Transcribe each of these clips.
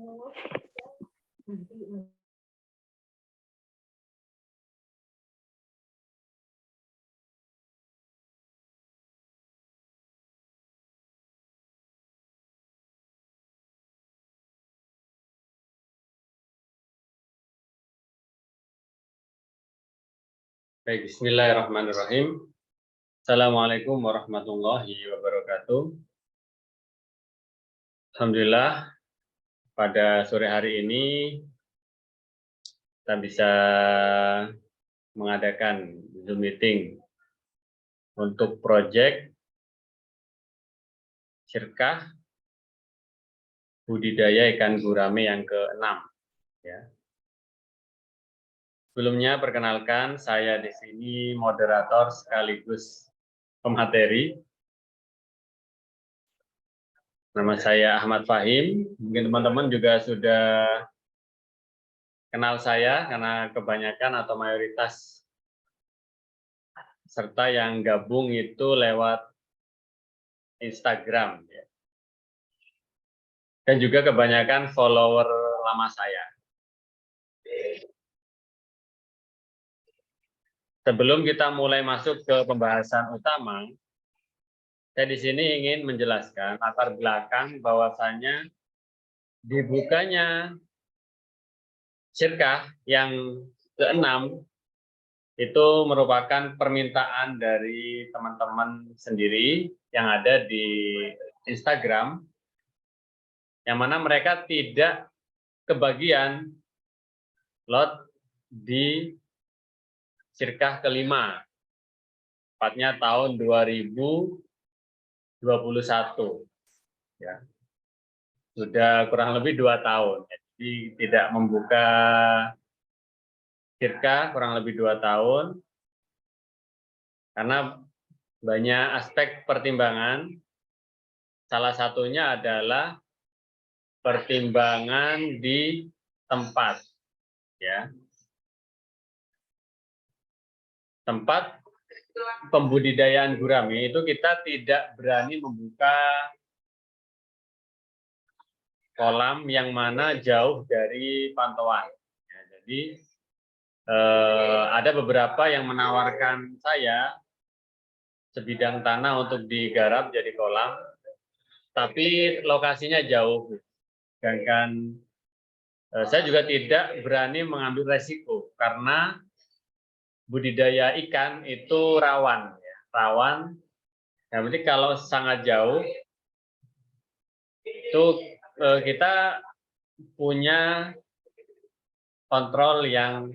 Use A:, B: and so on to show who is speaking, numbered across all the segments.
A: Baik, bismillahirrahmanirrahim. Assalamualaikum warahmatullahi wabarakatuh. Alhamdulillah, pada sore hari ini kita bisa mengadakan Zoom meeting untuk proyek Syirkah budidaya ikan gurame yang ke-6. Ya. Sebelumnya perkenalkan, saya di sini moderator sekaligus pemateri. Nama saya Ahmad Fahim. Mungkin teman-teman juga sudah kenal saya karena kebanyakan atau mayoritas serta yang gabung itu lewat Instagram. Ya. Dan juga kebanyakan follower lama saya. Sebelum kita mulai masuk ke pembahasan utama, saya di sini ingin menjelaskan latar belakang bahwasannya dibukanya Syirkah yang ke-6 itu merupakan permintaan dari teman-teman sendiri yang ada di Instagram, yang mana mereka tidak kebagian lot di Syirkah ke-5, tepatnya tahun 2021. Ya. Sudah kurang lebih 2 tahun. Jadi tidak membuka Syirkah kurang lebih 2 tahun, karena banyak aspek pertimbangan. Salah satunya adalah pertimbangan di tempat. Ya. Tempat pembudidayaan gurame itu kita tidak berani membuka kolam yang mana jauh dari pantauan. Ya, jadi ada beberapa yang menawarkan saya sebidang tanah untuk digarap jadi kolam, tapi lokasinya jauh. Sedangkan saya juga tidak berani mengambil resiko karena budidaya ikan itu rawan, ya. Rawan. Yang penting kalau sangat jauh itu kita punya kontrol yang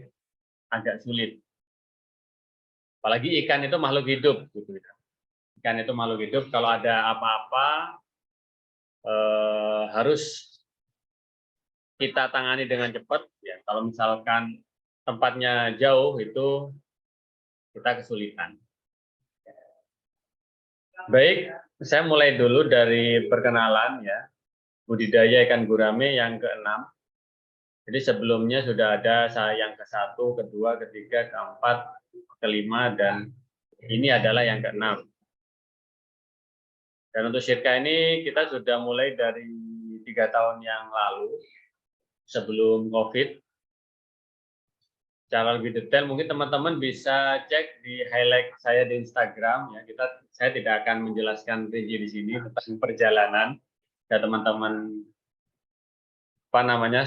A: agak sulit. Apalagi ikan itu makhluk hidup, gitu. Ikan itu makhluk hidup. Kalau ada apa-apa harus kita tangani dengan cepat. Ya, kalau misalkan tempatnya jauh itu kita kesulitan. Baik, saya mulai dulu dari perkenalan ya. Budidaya ikan gurame yang ke-6. Jadi sebelumnya sudah ada saya yang ke-1, kedua, ketiga, keempat, kelima, dan ini adalah yang ke-6. Dan untuk Syirkah ini kita sudah mulai dari 3 tahun yang lalu, sebelum COVID. Secara lebih detail mungkin teman-teman bisa cek di highlight saya di Instagram ya. Saya tidak akan menjelaskan rinci di sini tentang perjalanan ya, teman-teman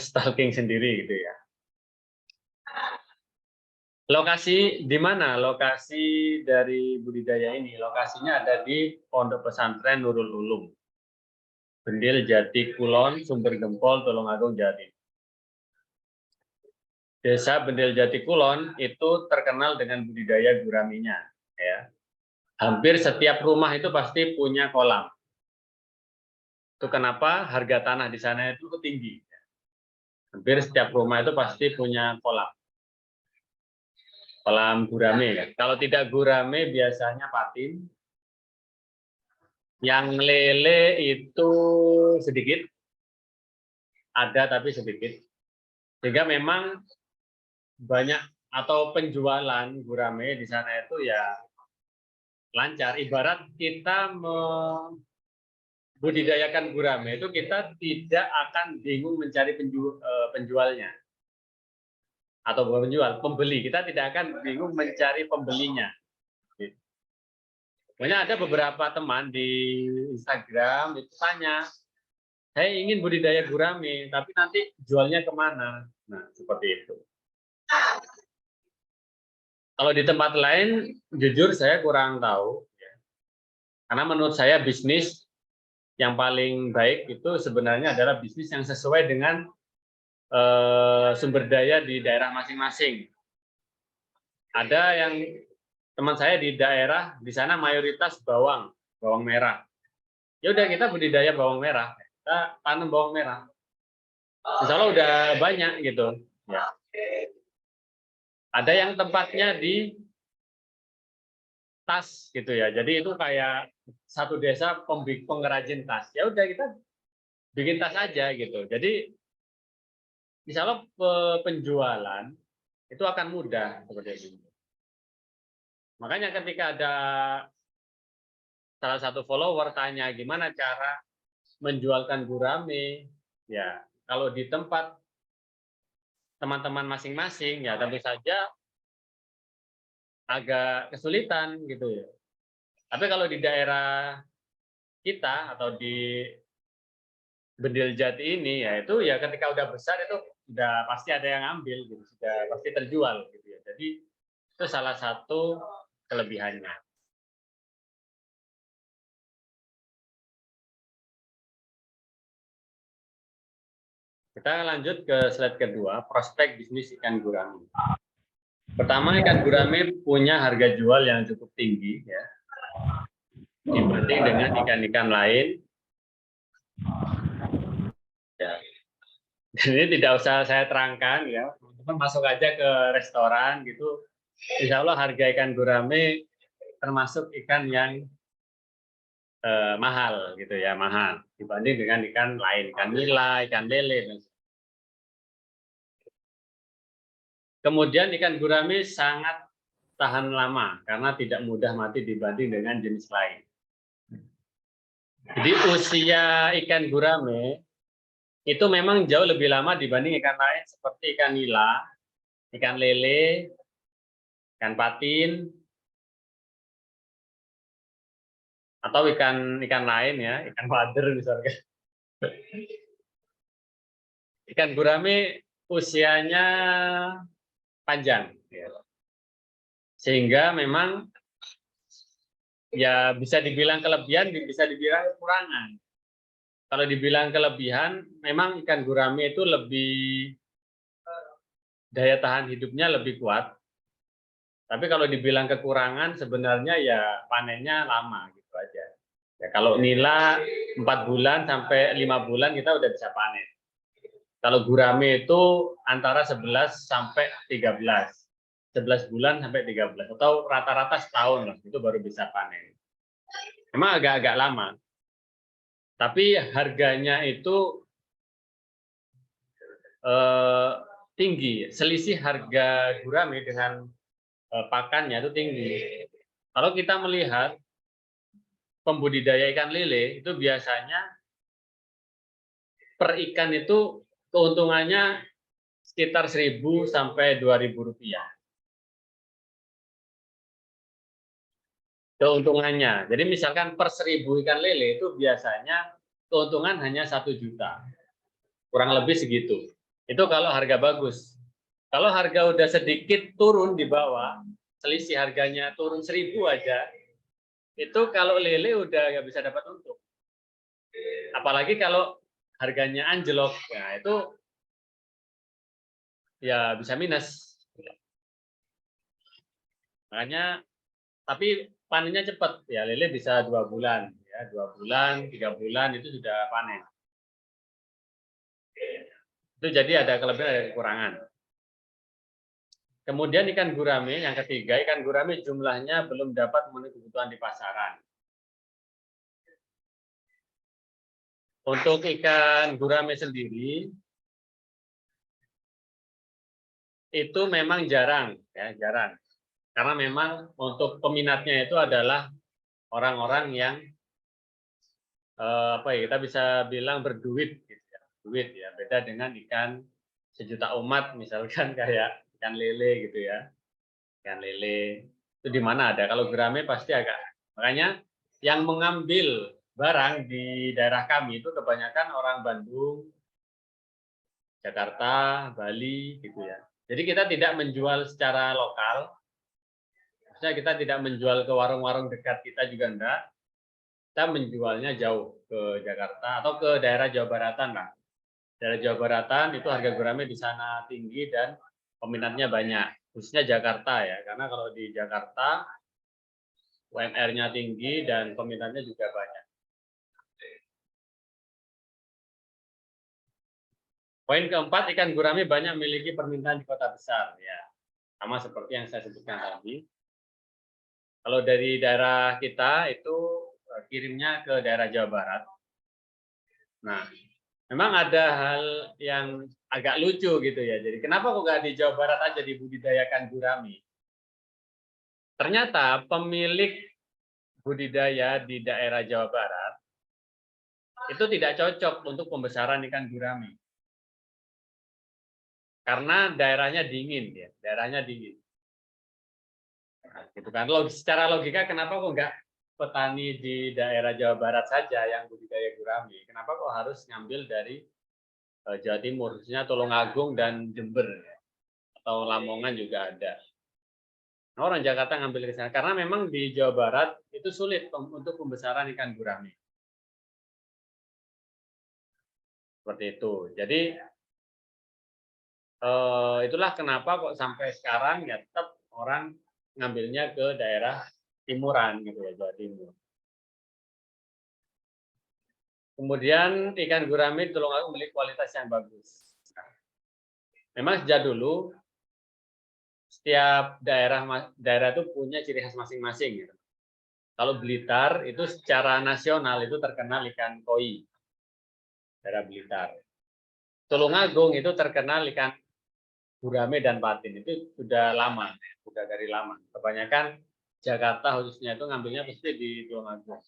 A: stalking sendiri gitu ya. Lokasi di mana lokasi dari budidaya ini? Lokasinya ada di Pondok Pesantren Nurul Ulum, Bendil Jati Kulon, Sumber Gempol, Tulungagung, Jawa Timur. Desa Bendil Jati Kulon itu terkenal dengan budidaya guraminya. Ya. Hampir setiap rumah itu pasti punya kolam. Itu kenapa harga tanah di sana itu tinggi. Hampir setiap rumah itu pasti punya kolam. Kolam gurame. Ya. Kalau tidak gurame biasanya patin. Yang lele itu sedikit. Ada tapi sedikit. Sehingga memang banyak atau penjualan gurame di sana itu ya lancar. Ibarat kita budidayakan gurame itu kita tidak akan bingung mencari penjualnya atau bukan penjual, pembeli. Kita tidak akan bingung mencari pembelinya. Pokoknya ada beberapa teman di Instagram itu tanya, saya ingin budidaya gurame, tapi nanti jualnya kemana? Nah, seperti itu. Kalau di tempat lain, jujur saya kurang tahu. Karena menurut saya bisnis yang paling baik itu sebenarnya adalah bisnis yang sesuai dengan sumber daya di daerah masing-masing. Ada yang teman saya di daerah di sana mayoritas bawang merah. Ya udah kita budidaya bawang merah, kita tanam bawang merah. Insya Allah udah banyak gitu. Ya. Ada yang tempatnya di tas gitu ya. Jadi itu kayak satu desa pengrajin tas. Ya udah kita bikin tas aja gitu. Jadi insya Allah penjualan itu akan mudah seperti itu. Makanya ketika ada salah satu follower tanya gimana cara menjualkan gurame, ya kalau di tempat teman-teman masing-masing ya tentu saja agak kesulitan gitu ya. Tapi kalau di daerah kita atau di Bedil Jati ini ya itu ya ketika udah besar itu udah pasti ada yang ambil gitu, sudah pasti terjual gitu ya. Jadi itu salah satu kelebihannya. Kita lanjut ke slide kedua, prospek bisnis ikan gurame. Pertama, ikan gurame punya harga jual yang cukup tinggi ya, dibanding dengan ikan-ikan lain. Ya. Ini tidak usah saya terangkan ya, teman-teman masuk aja ke restoran gitu. Insya Allah harga ikan gurame termasuk ikan yang mahal gitu ya, mahal dibanding dengan ikan lain, ikan nila, ikan lele. Kemudian ikan gurame sangat tahan lama karena tidak mudah mati dibanding dengan jenis lain. Jadi usia ikan gurame itu memang jauh lebih lama dibanding ikan lain seperti ikan nila, ikan lele, ikan patin, atau ikan lain ya, ikan wader misalnya. Ikan gurame usianya panjang, sehingga memang ya bisa dibilang kelebihan, bisa dibilang kekurangan. Kalau dibilang kelebihan, memang ikan gurame itu lebih daya tahan hidupnya lebih kuat. Tapi kalau dibilang kekurangan, sebenarnya ya panennya lama gitu aja. Ya, kalau nila 4 bulan sampai 5 bulan kita udah bisa panen. Kalau gurame itu antara 11 sampai 13. 11 bulan sampai 13 atau rata-rata setahun lah itu baru bisa panen. Memang agak-agak lama. Tapi harganya itu tinggi. Selisih harga gurame dengan pakannya itu tinggi. Kalau kita melihat pembudidaya ikan lele itu biasanya per ikan itu keuntungannya sekitar 1.000 sampai 2.000 rupiah. Keuntungannya. Jadi misalkan per 1.000 ikan lele itu biasanya keuntungan hanya 1 juta. Kurang lebih segitu. Itu kalau harga bagus. Kalau harga udah sedikit turun di bawah, selisih harganya turun 1.000 aja, itu kalau lele udah nggak bisa dapat untung. Apalagi kalau harganya anjlok, ya itu ya bisa minus. Makanya, tapi panennya cepat ya, lele bisa 2 bulan, ya 2 bulan, 3 bulan itu sudah panen. Itu jadi ada kelebihan, ada kekurangan. Kemudian ikan gurame, yang ketiga, ikan gurame jumlahnya belum dapat memenuhi kebutuhan di pasaran. Untuk ikan gurame sendiri, itu memang jarang, ya jarang. Karena memang untuk peminatnya itu adalah orang-orang yang apa ya, kita bisa bilang berduit gitu ya, duit ya, beda dengan ikan sejuta umat misalkan kayak ikan lele gitu ya. Ikan lele itu di mana ada, kalau gurame pasti agak, makanya yang mengambil barang di daerah kami itu kebanyakan orang Bandung, Jakarta, Bali gitu ya. Jadi kita tidak menjual secara lokal, maksudnya kita tidak menjual ke warung-warung dekat kita juga enggak, kita menjualnya jauh ke Jakarta atau ke daerah Jawa Baratan lah. Daerah Jawa Baratan itu harga gurame di sana tinggi dan peminatnya banyak, khususnya Jakarta ya, karena kalau di Jakarta UMR-nya tinggi dan peminatnya juga banyak. Poin keempat, ikan gurame banyak memiliki permintaan di kota besar. Ya, sama seperti yang saya sebutkan tadi. Kalau dari daerah kita itu kirimnya ke daerah Jawa Barat. Nah, memang ada hal yang agak lucu gitu ya. Jadi kenapa kok nggak di Jawa Barat aja dibudidayakan gurame? Ternyata pemilik budidaya di daerah Jawa Barat itu tidak cocok untuk pembesaran ikan gurame. Karena daerahnya dingin ya, daerahnya dingin. Nah, gitu kan. Secara logika kenapa kok nggak petani di daerah Jawa Barat saja yang budidaya gurame? Kenapa kok harus ngambil dari Jawa Timur, khususnya Tulungagung dan Jember ya, atau Lamongan juga ada. Nah, orang Jakarta ngambil ke sana karena memang di Jawa Barat itu sulit untuk pembesaran ikan gurame. Seperti itu. Jadi itulah kenapa kok sampai sekarang ya tetap orang ngambilnya ke daerah timuran gitu ya, Jawa Timur. Kemudian ikan gurame Tulungagung memiliki kualitas yang bagus. Memang sejak dulu setiap daerah itu punya ciri khas masing-masing. Gitu. Kalau Blitar itu secara nasional itu terkenal ikan koi, daerah Blitar. Tulungagung itu terkenal ikan gurame dan patin, itu sudah lama, sudah dari lama. Kebanyakan Jakarta khususnya itu ngambilnya pasti di Tulungagung,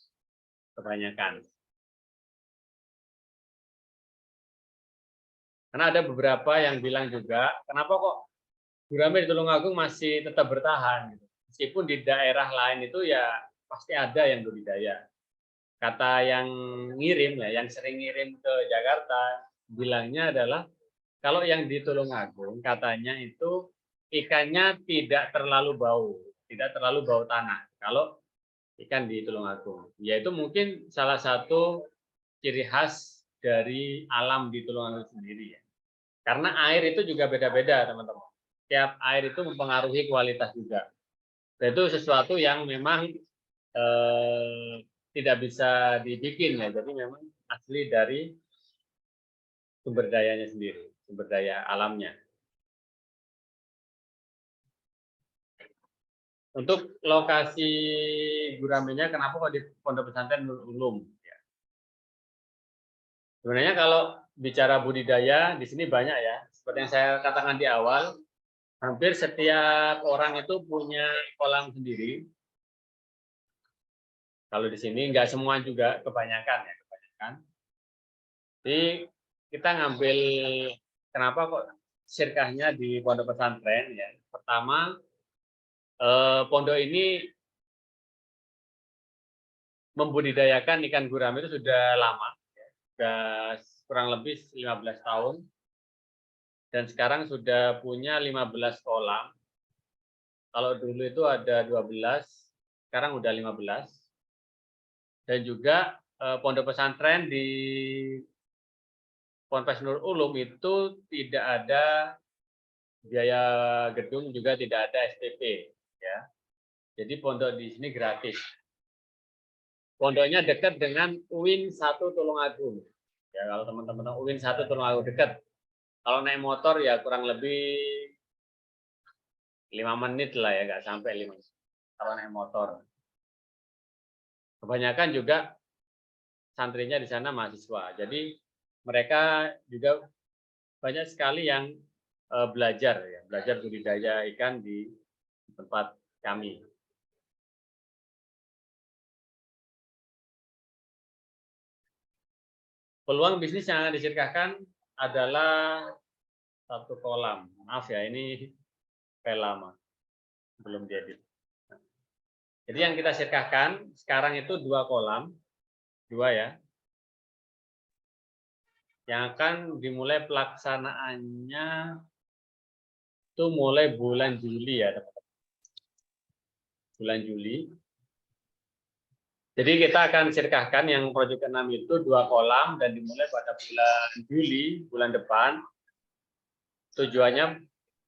A: kebanyakan. Karena ada beberapa yang bilang juga, kenapa kok gurame di Tulungagung masih tetap bertahan, gitu. Meskipun di daerah lain itu ya pasti ada yang budidaya. Kata yang ngirim ya, yang sering ngirim ke Jakarta, bilangnya adalah kalau yang di Tulungagung katanya itu ikannya tidak terlalu bau, tidak terlalu bau tanah. Kalau ikan di Tulungagung, yaitu mungkin salah satu ciri khas dari alam di Tulungagung sendiri ya. Karena air itu juga beda-beda, teman-teman. Tiap air itu mempengaruhi kualitas juga. Dan itu sesuatu yang memang tidak bisa dibikin ya. Jadi memang asli dari sumber dayanya sendiri, sumber daya alamnya. Untuk lokasi guramenya, kenapa kok di Pondok Pesantren Nurul Ulum? Ya. Sebenarnya kalau bicara budidaya di sini banyak ya. Seperti yang saya katakan di awal, hampir setiap orang itu punya kolam sendiri. Kalau di sini nggak semua juga, kebanyakan ya, kebanyakan. Jadi kita ngambil, kenapa kok sirkahnya di pondok pesantren ya. Pertama, pondok ini membudidayakan ikan gurame itu sudah lama, ya. Sudah kurang lebih 15 tahun. Dan sekarang sudah punya 15 kolam. Kalau dulu itu ada 12, sekarang udah 15. Dan juga pondok pesantren di Ponpes Nurul Ulum itu tidak ada biaya gedung, juga tidak ada SPP ya. Jadi pondok di sini gratis. Pondoknya dekat dengan UIN 1 Tulungagung. Ya, kalau teman-teman UIN 1 Tulungagung dekat. Kalau naik motor ya kurang lebih 5 menit lah ya, nggak sampai 5 menit. Kalau naik motor. Kebanyakan juga santrinya di sana mahasiswa. Jadi mereka juga banyak sekali yang belajar ya, belajar budidaya ikan di tempat kami. Peluang bisnis yang akan disirkahkan adalah satu kolam. Maaf ya, ini file lama, belum diedit. Jadi yang kita sirkahkan sekarang itu 2 kolam, 2 ya. Yang akan dimulai pelaksanaannya itu mulai bulan Juli ya, teman-teman. Bulan Juli. Jadi kita akan sirkahkan yang proyek 6 itu 2 kolam dan dimulai pada bulan Juli, bulan depan. Tujuannya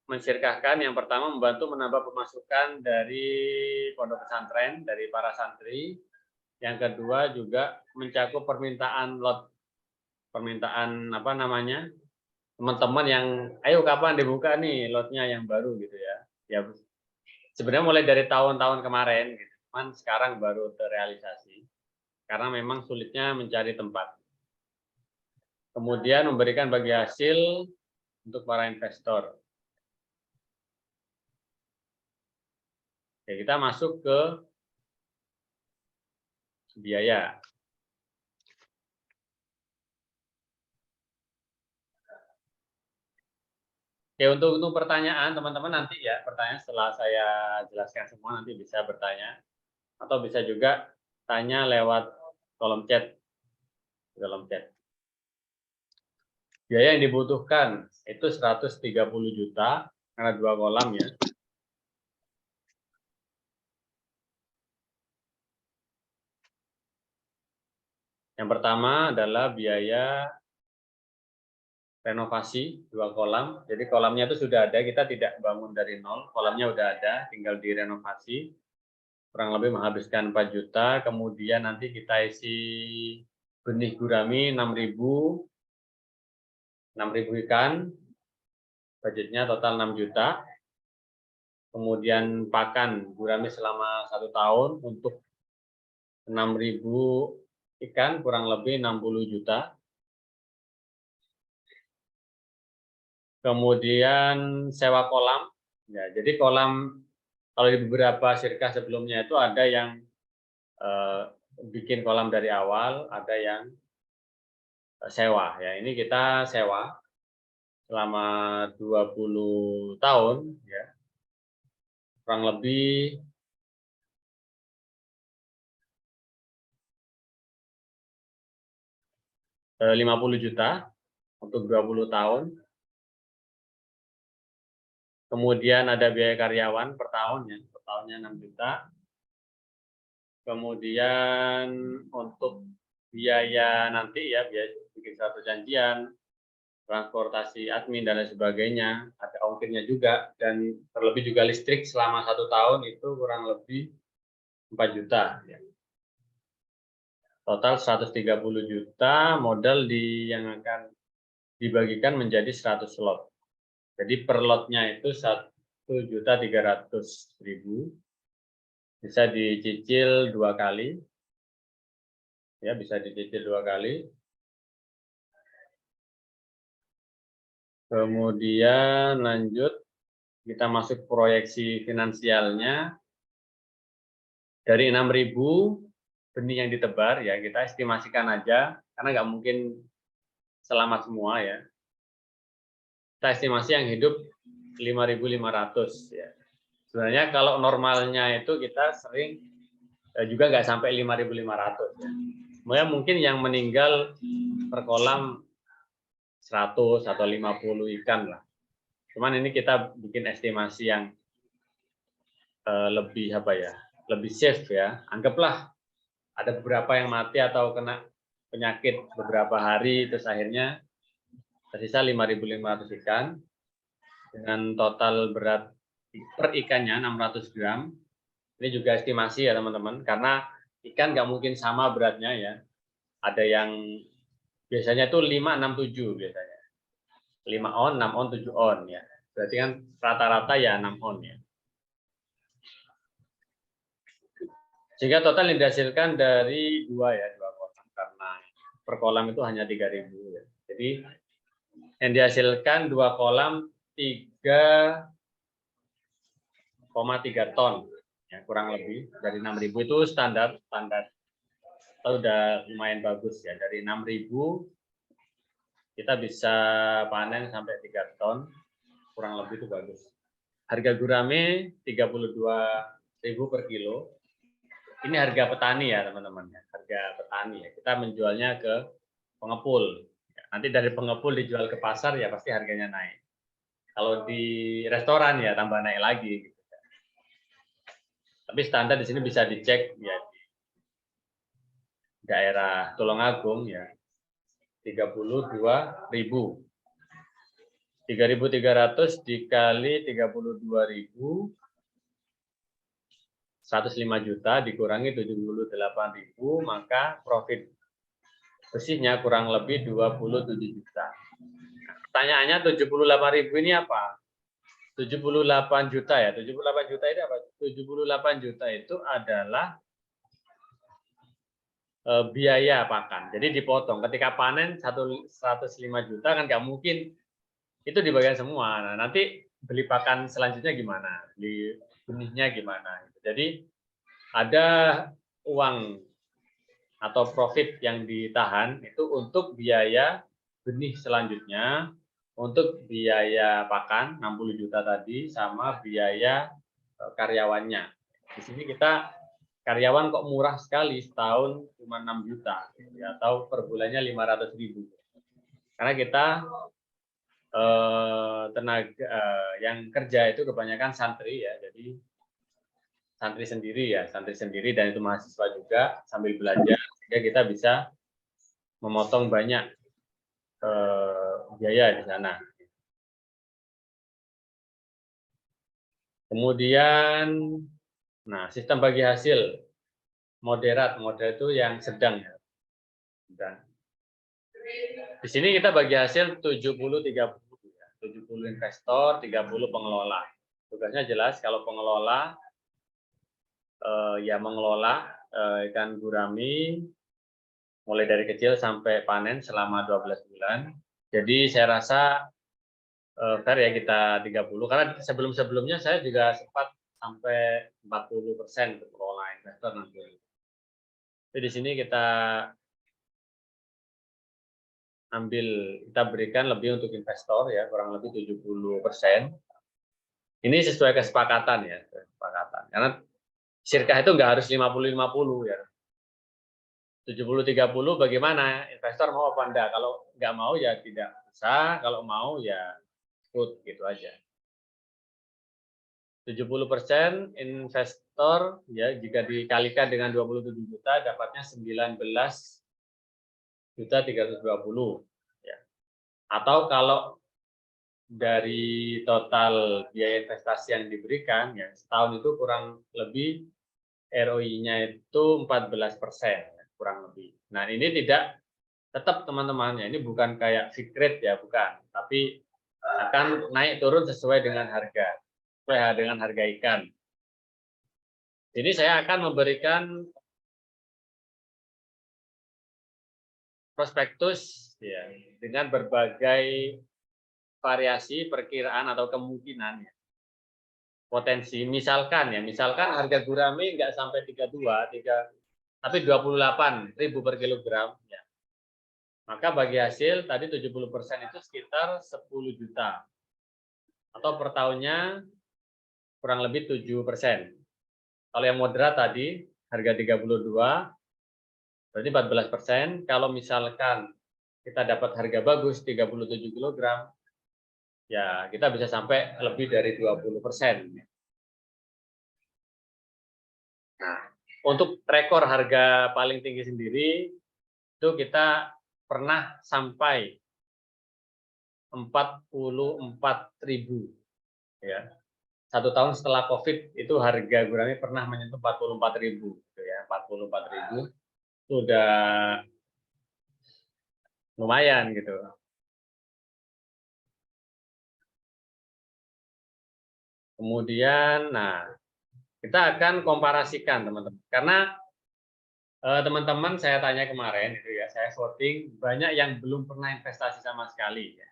A: mensirkahkan yang pertama membantu menambah pemasukan dari pondok pesantren, dari para santri. Yang kedua juga mencakup permintaan lot, permintaan apa namanya, teman-teman yang ayo kapan dibuka nih lotnya yang baru gitu ya. Ya sebenarnya mulai dari tahun-tahun kemarin, gitu. Cuman sekarang baru terrealisasi karena memang sulitnya mencari tempat. Kemudian memberikan bagi hasil untuk para investor. Oke, kita masuk ke biaya. Oke, untuk pertanyaan teman-teman nanti ya, pertanyaan setelah saya jelaskan semua nanti bisa bertanya atau bisa juga tanya lewat kolom chat. Kolom chat. Biaya yang dibutuhkan itu 130 juta karena 2 kolam ya. Yang pertama adalah biaya renovasi 2 kolam. Jadi kolamnya itu sudah ada, kita tidak bangun dari nol, kolamnya udah ada, tinggal direnovasi. Kurang lebih menghabiskan 4 juta, kemudian nanti kita isi benih gurami 6.000 ikan, budgetnya total 6 juta. Kemudian pakan gurami selama 1 tahun untuk 6.000 ikan, kurang lebih 60 juta. Kemudian sewa kolam, ya, jadi kolam kalau di beberapa sirkah sebelumnya itu ada yang bikin kolam dari awal, ada yang sewa. Ya, ini kita sewa selama 20 tahun, ya, kurang lebih 50 juta untuk 20 tahun. Kemudian ada biaya karyawan per tahun, ya, per tahunnya 6 juta. Kemudian untuk biaya nanti ya, biaya bikin surat perjanjian, transportasi admin dan lain sebagainya, ada ongkirnya juga, dan terlebih juga listrik selama 1 tahun itu kurang lebih 4 juta. Ya. Total 130 juta modal yang akan dibagikan menjadi 100 lot. Jadi per lotnya itu 1.300.000, bisa dicicil 2 kali, ya, bisa dicicil 2 kali. Kemudian lanjut kita masuk proyeksi finansialnya. Dari 6.000 benih yang ditebar, ya kita estimasikan aja karena nggak mungkin selamat semua ya. Kita estimasi yang hidup 5.500 ya. Sebenarnya kalau normalnya itu kita sering juga nggak sampai 5.500 ya. Sebenarnya mungkin yang meninggal per kolam 100 atau 50 ikan lah. Cuman ini kita bikin estimasi yang lebih apa ya, lebih safe ya. Anggaplah ada beberapa yang mati atau kena penyakit beberapa hari, terus akhirnya tersisa 5.500 ikan dengan total berat per ikannya 600 gram. Ini juga estimasi ya teman-teman, karena ikan nggak mungkin sama beratnya ya. Ada yang biasanya itu 5, 6, 7 biasanya. 5 on, 6 on, 7 on ya. Berarti kan rata-rata ya 6 on ya. Sehingga total yang dihasilkan dari 2 kolam, karena per kolam itu hanya 3.000 ya. Jadi yang dihasilkan 2 kolam 3,3 ton ya, kurang lebih. Dari 6.000 itu standar udah lumayan bagus ya. Dari 6.000 kita bisa panen sampai 3 ton, kurang lebih itu bagus. Harga gurame 32.000 per kilo. Ini harga petani ya teman-teman, harga petani ya. Kita menjualnya ke pengepul. Nanti dari pengepul dijual ke pasar ya pasti harganya naik. Kalau di restoran ya tambah naik lagi. Tapi standar di sini bisa dicek ya di daerah Tulungagung ya 32.000. 3.300 dikali 32.000, 105 juta dikurangi 78.000, maka profit bersihnya kurang lebih 27 juta. Pertanyaannya 78.000 ini apa? 78 juta ya. 78 juta itu apa? 78 juta itu adalah biaya pakan. Jadi dipotong. Ketika panen 105 juta kan nggak mungkin itu dibagian semua. Nah, nanti beli pakan selanjutnya gimana? Beli benihnya gimana? Jadi ada uang atau profit yang ditahan itu untuk biaya benih selanjutnya, untuk biaya pakan 60 juta tadi, sama biaya karyawannya. Di sini kita karyawan kok murah sekali, setahun cuma 6 juta, ya, atau per bulannya 500.000. Karena kita tenaga yang kerja itu kebanyakan santri ya, jadi santri sendiri dan itu mahasiswa juga sambil belajar, sehingga kita bisa memotong banyak biaya di sana. Kemudian, nah sistem bagi hasil moderat itu yang sedang ya. Dan di sini kita bagi hasil 70-30 ya. 70 investor, 30 pengelola. Tugasnya jelas, kalau pengelola ya mengelola ikan gurami mulai dari kecil sampai panen selama 12 bulan. Jadi saya rasa fair ya kita 30, karena sebelum-sebelumnya saya juga sempat sampai 40% untuk pengelola investor nanti. Jadi di sini kita berikan lebih untuk investor ya, kurang lebih 70%. Ini sesuai kesepakatan ya, kesepakatan. Karena sirkah itu nggak harus 50-50 ya. 70-30 bagaimana? Investor mau apa enggak? Kalau nggak mau ya tidak usah, kalau mau ya ikut gitu aja. 70% investor ya, jika dikalikan dengan 27 juta dapatnya 19.320 ya. Atau kalau dari total biaya investasi yang diberikan ya, setahun itu kurang lebih ROI-nya itu 14%, kurang lebih. Nah, ini tidak tetap teman-teman ya, ini bukan kayak fixed rate ya, bukan, tapi akan naik turun sesuai dengan harga, sesuai dengan harga ikan. Jadi saya akan memberikan prospektus ya, dengan berbagai variasi perkiraan atau kemungkinan ya. Potensi, misalkan harga gurame nggak sampai 32, tapi 28.000 per kilogram ya. Maka bagi hasil tadi 70% itu sekitar 10 juta. Atau per tahunnya kurang lebih 7%. Kalau yang moderat tadi harga 32 berarti 14%. Kalau misalkan kita dapat harga bagus 37 kg, ya kita bisa sampai lebih dari 20%. Nah, untuk rekor harga paling tinggi sendiri itu kita pernah sampai 44.000 ya. 1 tahun setelah COVID itu harga gurame pernah menyentuh 44.000 gitu ya. 44.000 itu udah lumayan gitu. Kemudian, nah kita akan komparasikan teman-teman, karena teman-teman saya tanya kemarin itu ya, saya voting banyak yang belum pernah investasi sama sekali ya.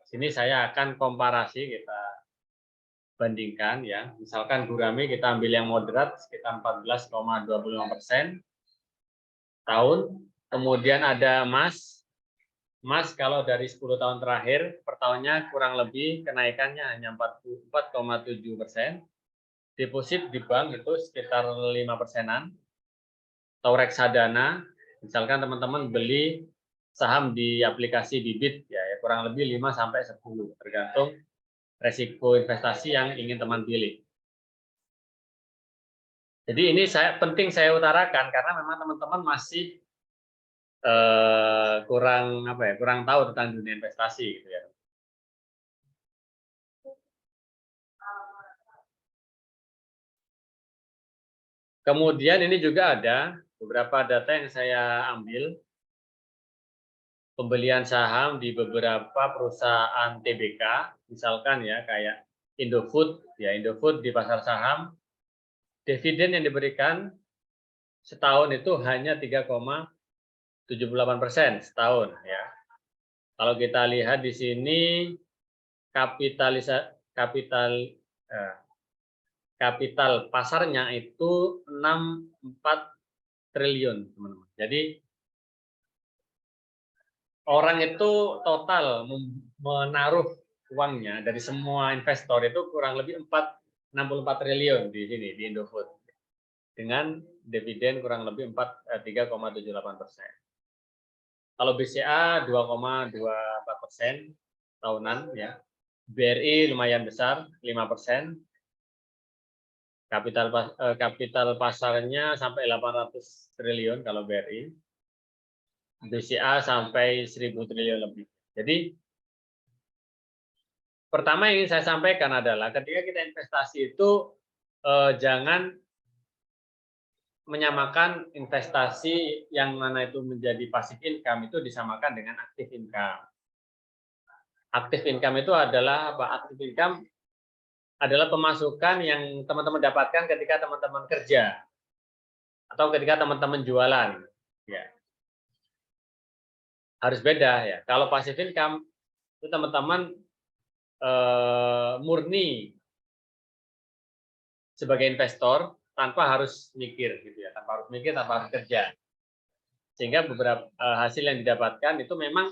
A: Sini saya akan komparasi, kita bandingkan ya. Misalkan gurame kita ambil yang moderat sekitar 14,25% tahun, kemudian ada emas Emas kalau dari 10 tahun terakhir, per tahunnya kurang lebih kenaikannya hanya 44,7%. Deposit di bank itu sekitar 5%-an. Atau reksadana, misalkan teman-teman beli saham di aplikasi Bibit, ya kurang lebih 5-10, tergantung resiko investasi yang ingin teman pilih. Jadi ini penting saya utarakan karena memang teman-teman masih kurang tahu tentang dunia investasi gitu ya. Kemudian ini juga ada beberapa data yang saya ambil, pembelian saham di beberapa perusahaan TBK, misalkan ya kayak Indofood, ya Indofood di pasar saham, dividen yang diberikan setahun itu hanya 3,78% setahun ya. Kalau kita lihat di sini kapital pasarnya itu 64 triliun, teman-teman. Jadi orang itu total menaruh uangnya dari semua investor itu kurang lebih 64 triliun di sini di Indofood dengan dividen kurang lebih 3,78%. Kalau BCA 2,24% tahunan ya. BRI lumayan besar 5%. Kapital pasarnya sampai 800 triliun kalau BRI. BCA sampai 1.000 triliun lebih. Jadi pertama yang ingin saya sampaikan adalah ketika kita investasi itu jangan menyamakan investasi yang mana itu menjadi passive income itu disamakan dengan active income. Active income itu adalah apa? Active income adalah pemasukan yang teman-teman dapatkan ketika teman-teman kerja atau ketika teman-teman jualan. Ya. Harus beda ya. Kalau passive income itu teman-teman murni sebagai investor tanpa harus mikir gitu ya, tanpa harus kerja. Sehingga beberapa hasil yang didapatkan itu memang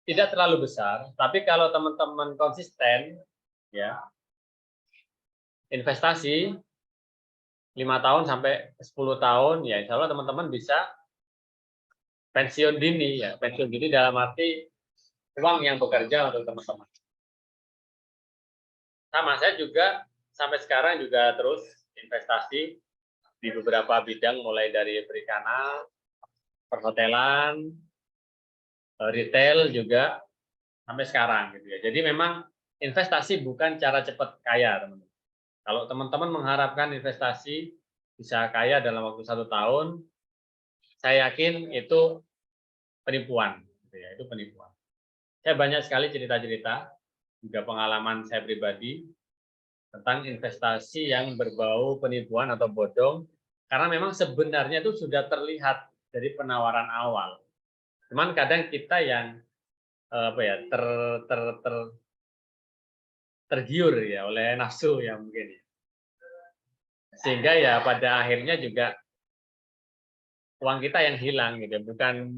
A: tidak terlalu besar, tapi kalau teman-teman konsisten ya investasi 5 tahun sampai 10 tahun ya insya Allah teman-teman bisa pensiun dini ya. Pensiun dini dalam arti uang yang bekerja untuk teman-teman. Sama saya juga sampai sekarang juga terus investasi di beberapa bidang mulai dari perikanan, perhotelan, retail juga sampai sekarang gitu ya. Jadi memang investasi bukan cara cepat kaya, teman-teman. Kalau teman-teman mengharapkan investasi bisa kaya dalam waktu 1 tahun, saya yakin itu penipuan, gitu ya. Itu penipuan. Saya banyak sekali cerita-cerita, juga pengalaman saya pribadi tentang investasi yang berbau penipuan atau bodong, karena memang sebenarnya itu sudah terlihat dari penawaran awal. Cuman kadang kita yang tergiur ya oleh nafsu ya mungkin, sehingga ya pada akhirnya juga uang kita yang hilang gitu, bukan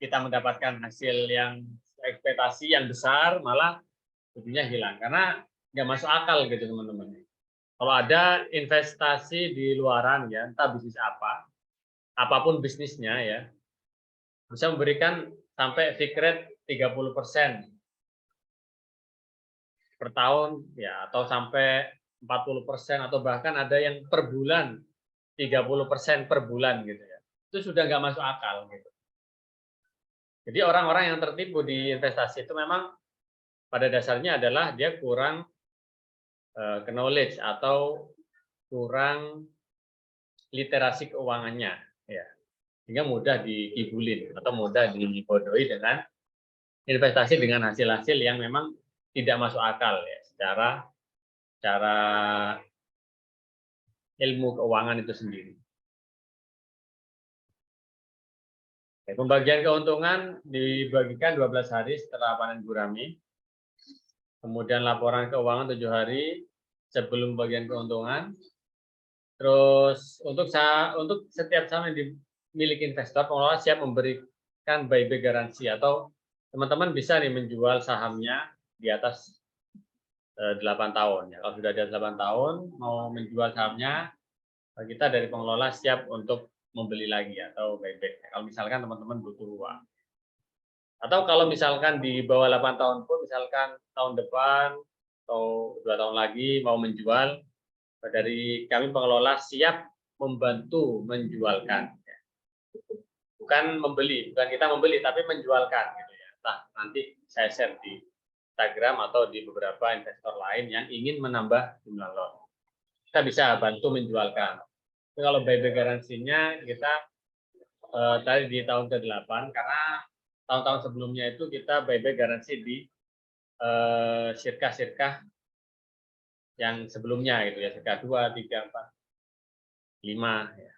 A: kita mendapatkan hasil yang ekspektasi yang besar, malah ujungnya hilang karena nggak masuk akal gitu teman-teman. Kalau ada investasi di luaran ya, entah bisnis apa, apapun bisnisnya ya, bisa memberikan sampai fixed rate 30% per tahun ya, atau sampai 40% atau bahkan ada yang per bulan 30% per bulan gitu ya. Itu sudah nggak masuk akal gitu. Jadi orang-orang yang tertipu di investasi itu memang pada dasarnya adalah dia kurang knowledge atau kurang literasi keuangannya ya. Sehingga mudah dikibulin atau mudah dibodohi dengan investasi dengan hasil-hasil yang memang tidak masuk akal ya secara ilmu keuangan itu sendiri. Pembagian keuntungan dibagikan 12 hari setelah panen gurami. Kemudian laporan keuangan 7 hari sebelum bagian keuntungan. Terus untuk setiap saham yang dimiliki investor, pengelola siap memberikan buyback garansi atau teman-teman bisa nih menjual sahamnya di atas 8 tahun. Ya. Kalau sudah di atas 8 tahun, mau menjual sahamnya, kita dari pengelola siap untuk membeli lagi atau buyback. Kalau misalkan teman-teman butuh uang. Atau kalau misalkan di bawah 8 tahun pun, misalkan tahun depan atau 2 tahun lagi mau menjual, dari kami pengelola siap membantu menjualkan. Bukan membeli, bukan kita membeli, tapi menjualkan. Gitu ya. Nah, nanti saya share di Instagram atau di beberapa investor lain yang ingin menambah jumlah lot. Kita bisa bantu menjualkan. Tapi kalau buyback garansinya kita tadi di tahun ke-8, karena tahun-tahun sebelumnya itu kita buyback garansi di sirkah-sirkah yang sebelumnya gitu ya, sirkah 2, 3, 4, 5 ya.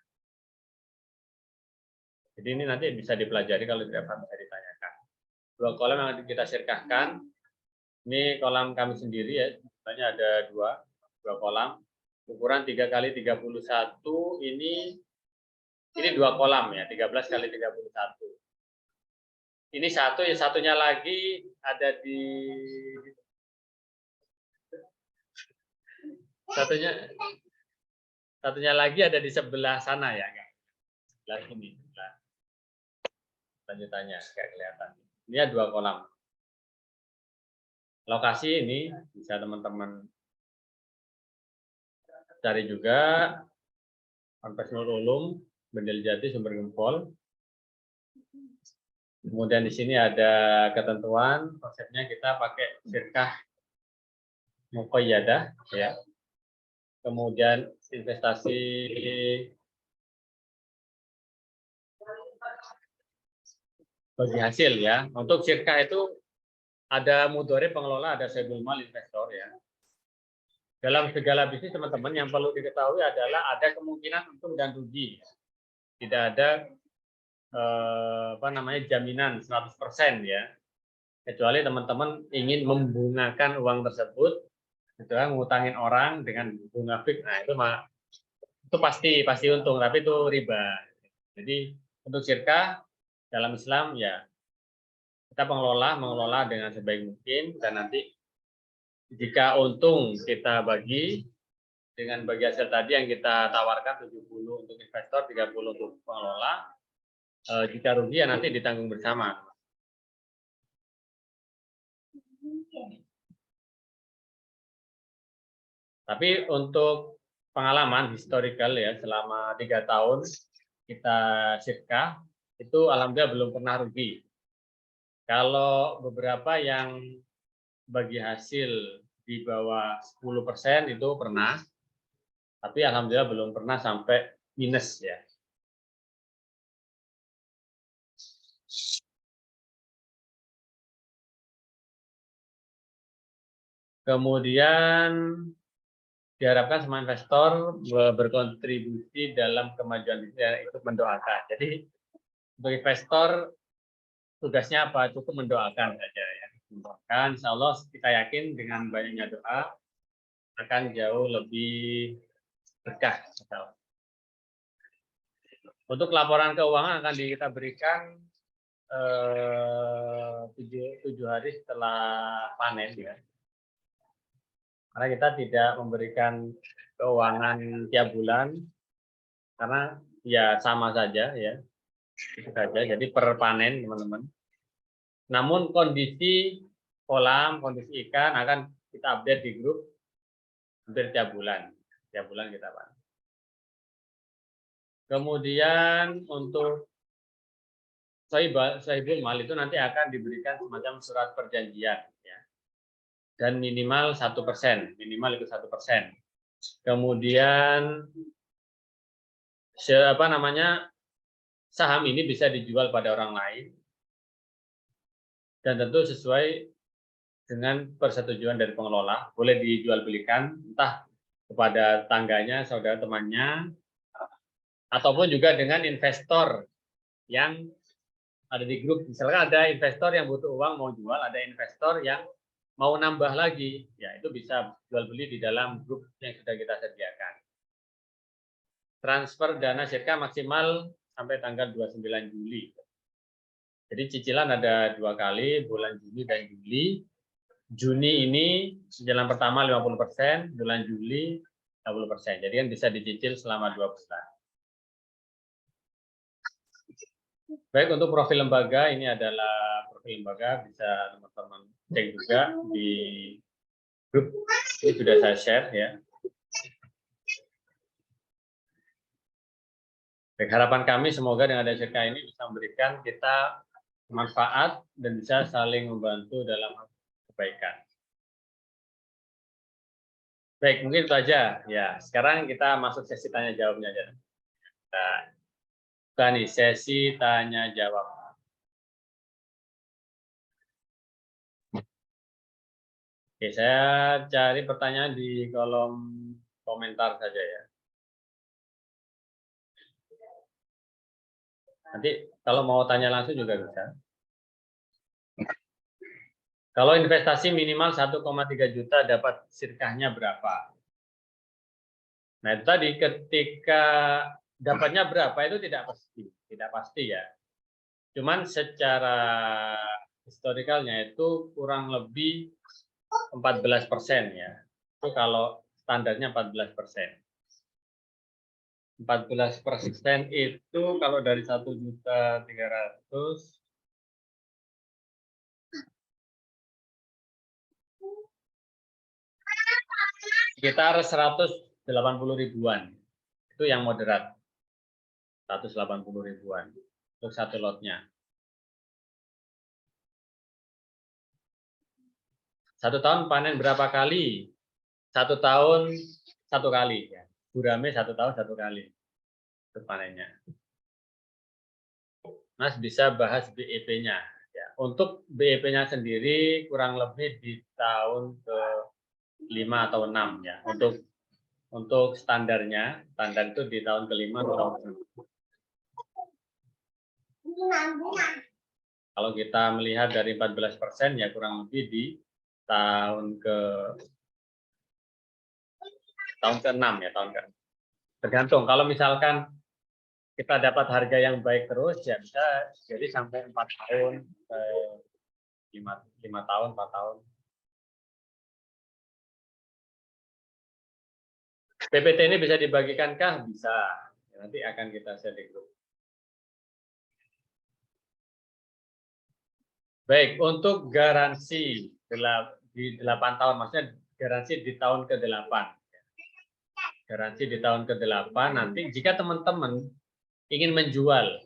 A: Jadi ini nanti bisa dipelajari kalau tidak paham bisa ditanyakan. 2 kolam yang kita sirkahkan, ini kolam kami sendiri ya, sebenarnya ada 2 kolam, ukuran 3 kali 31, ini 2 kolam ya, 13 kali 31. Ini satu, ya satunya lagi ada di satunya lagi ada di sebelah sana ya, sebelah ini, sebelah lanjutannya kayak kelihatan. Ini ada 2 kolam. Lokasi ini bisa teman-teman cari juga, Ponpes Nurul Ulum, Bendel Jati, Sumber Gempol. Kemudian di sini ada ketentuan, konsepnya kita pakai sirkah muqayyadah ya. Kemudian investasi bagi hasil ya. Untuk sirkah itu ada mudhari pengelola, ada saibul mal investor ya. Dalam segala bisnis teman-teman yang perlu diketahui adalah ada kemungkinan untung dan rugi. Tidak ada jaminan 100% ya. Kecuali teman-teman ingin membungakan uang tersebut, gitu kan, ngutangin orang dengan bunga fix, nah itu pasti untung, tapi itu riba. Jadi untuk sirkah dalam Islam ya kita mengelola dengan sebaik mungkin, dan nanti jika untung kita bagi dengan bagi hasil tadi yang kita tawarkan 70 untuk investor, 30 untuk pengelola. Jika rugi ya nanti ditanggung bersama. Tapi untuk pengalaman historical ya, selama 3 tahun kita sirkah, itu alhamdulillah belum pernah rugi. Kalau beberapa yang bagi hasil di bawah 10% itu pernah, tapi alhamdulillah belum pernah sampai minus ya. Kemudian diharapkan semua investor berkontribusi dalam kemajuan bisnis dan ikut mendoakan. Jadi untuk investor tugasnya apa? Cukup mendoakan saja ya. Mendoakan, insya Allah kita yakin dengan banyaknya doa akan jauh lebih berkah. Untuk laporan keuangan akan kita berikan 7 hari setelah panen ya. Karena kita tidak memberikan keuangan tiap bulan, karena ya sama saja ya, itu saja. Jadi per panen teman-teman. Namun kondisi kolam, kondisi ikan akan kita update di grup hampir tiap bulan kita panen. Kemudian untuk sahibul mal itu nanti akan diberikan semacam surat perjanjian ya. Dan minimal 1%, minimal itu 1%. Kemudian saham ini bisa dijual pada orang lain dan tentu sesuai dengan persetujuan dari pengelola. Boleh dijual belikan entah kepada tangganya, saudara temannya, ataupun juga dengan investor yang ada di grup. Misalkan ada investor yang butuh uang mau jual, ada investor yang mau nambah lagi, ya itu bisa jual beli di dalam grup yang sudah kita sediakan. Transfer dana sirkah maksimal sampai tanggal 29 Juli. Jadi cicilan ada 2 kali, bulan Juni dan Juli. Juni ini cicilan pertama 50%, bulan Juli 50%. Jadi kan bisa dicicil selama 2 bulan. Baik, untuk profil lembaga, ini adalah profil lembaga, bisa teman-teman cek juga di grup. Ini sudah saya share ya. Baik, harapan kami semoga dengan ada CK ini bisa memberikan kita manfaat dan bisa saling membantu dalam kebaikan. Baik, mungkin itu aja. Ya, sekarang kita masuk sesi tanya jawabnya aja. Kita buka nih sesi tanya jawab. Oke, saya cari pertanyaan di kolom komentar saja ya. Nanti kalau mau tanya langsung juga bisa. Kalau investasi minimal 1,3 juta dapat sirkahnya berapa? Nah, itu tadi ketika dapatnya berapa itu tidak pasti ya. Cuman secara historikalnya itu kurang lebih 14% ya. Itu kalau standarnya 14%. 14% itu kalau dari 1.300.000 sekitar 180 ribuan. Itu yang moderat. 180 ribuan untuk satu lotnya. 1 tahun panen berapa kali? 1 tahun 1 kali ya. Gurame 1 tahun 1 kali untuk panennya. Mas bisa bahas BEP-nya. Ya, untuk BEP-nya sendiri kurang lebih di tahun ke-5 atau 6 ya. Untuk standarnya, standar itu di tahun ke-5 atau tahun ke-6. Kalau kita melihat dari 14% ya kurang lebih di tahun ke-6 ya, tahun ke-6. Tergantung kalau misalkan kita dapat harga yang baik terus ya bisa jadi sampai 4 tahun, 5 tahun, 4 tahun. PPT ini bisa dibagikankah? Bisa. Nanti akan kita share di grup. Baik, untuk garansi di 8 tahun, maksudnya garansi di tahun ke-8. Garansi di tahun ke-8 nanti jika teman-teman ingin menjual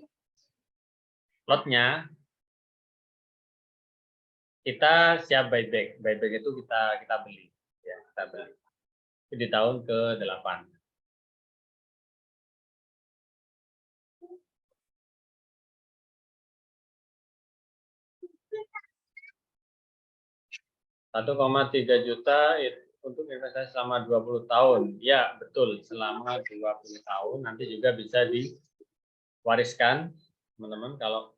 A: lotnya, kita siap buyback. Buyback itu kita beli, ya, kita beli. Itu di tahun ke-8. $1,3 juta untuk investasi selama 20 tahun. Ya, betul. Selama 20 tahun nanti juga bisa diwariskan, teman-teman, kalau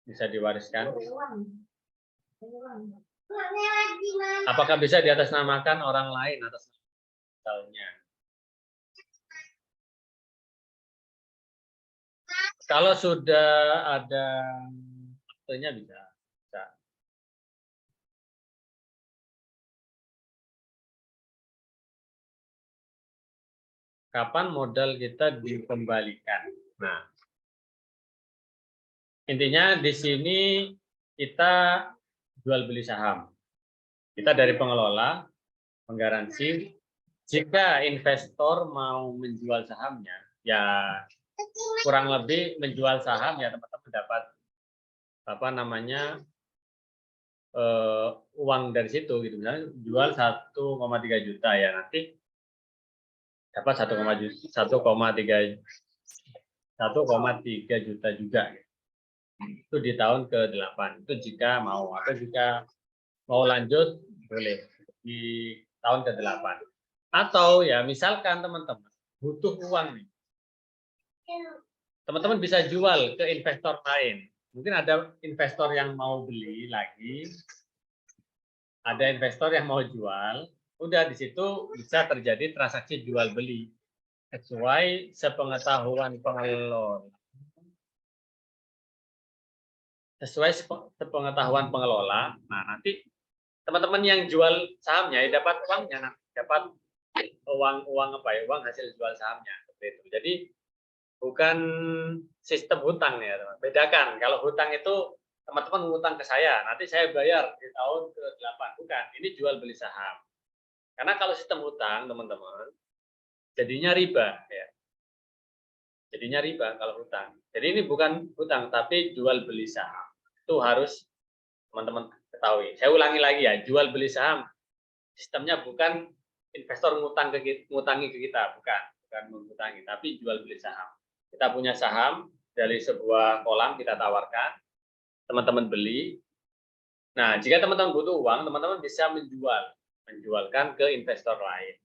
A: bisa diwariskan. Apakah bisa diatasnamakan orang lain atas misalnya? Kalau sudah ada aktenya bisa. Kapan modal kita dikembalikan? Nah, intinya di sini kita jual beli saham. Kita dari pengelola menggaransi jika investor mau menjual sahamnya, ya kurang lebih menjual saham ya teman-teman dapat apa namanya uang dari situ gitu. Misalnya jual 1,3 juta ya nanti dapat 1,3 juta juga. Itu di tahun ke-8. Itu jika mau atau jika mau lanjut boleh di tahun ke-8. Atau ya misalkan teman-teman butuh uang nih. Teman-teman bisa jual ke investor lain. Mungkin ada investor yang mau beli lagi, ada investor yang mau jual, udah di situ bisa terjadi transaksi jual beli sesuai sepengetahuan pengelola. sesuai sepengetahuan pengelola. Nah, nanti teman-teman yang jual sahamnya ya dapat uangnya, nanti dapat uang apa ya, uang hasil jual sahamnya seperti itu. Jadi bukan sistem hutang ya, teman. Bedakan. Kalau hutang itu teman-teman ngutang ke saya, nanti saya bayar di tahun ke-8. Bukan, ini jual beli saham. Karena kalau sistem hutang, teman-teman, jadinya riba ya. Jadinya riba kalau hutang. Jadi ini bukan hutang tapi jual beli saham. Itu harus teman-teman ketahui. Saya ulangi lagi ya, jual beli saham sistemnya bukan investor ngutangi ke kita, bukan mengutangi, tapi jual beli saham. Kita punya saham dari sebuah kolam kita tawarkan, teman-teman beli. Nah, jika teman-teman butuh uang, teman-teman bisa menjualkan ke investor lain.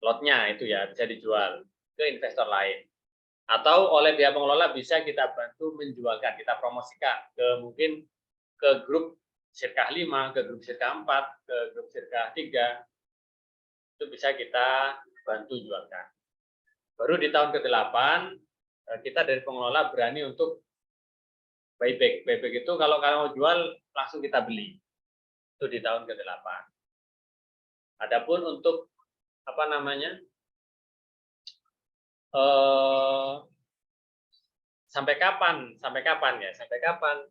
A: Lotnya itu ya bisa dijual ke investor lain. Atau oleh pihak pengelola bisa kita bantu menjualkan, kita promosikan ke mungkin ke grup Sirkah 5, ke grup Sirkah 4, ke grup Sirkah 3. Itu bisa kita bantu jualkan. Baru di tahun ke-8 kita dari pengelola berani untuk buyback. Buyback itu kalau mau jual langsung kita beli. Itu di tahun ke-8. Adapun untuk apa namanya? Sampai kapan? Sampai kapan ya? Sampai kapan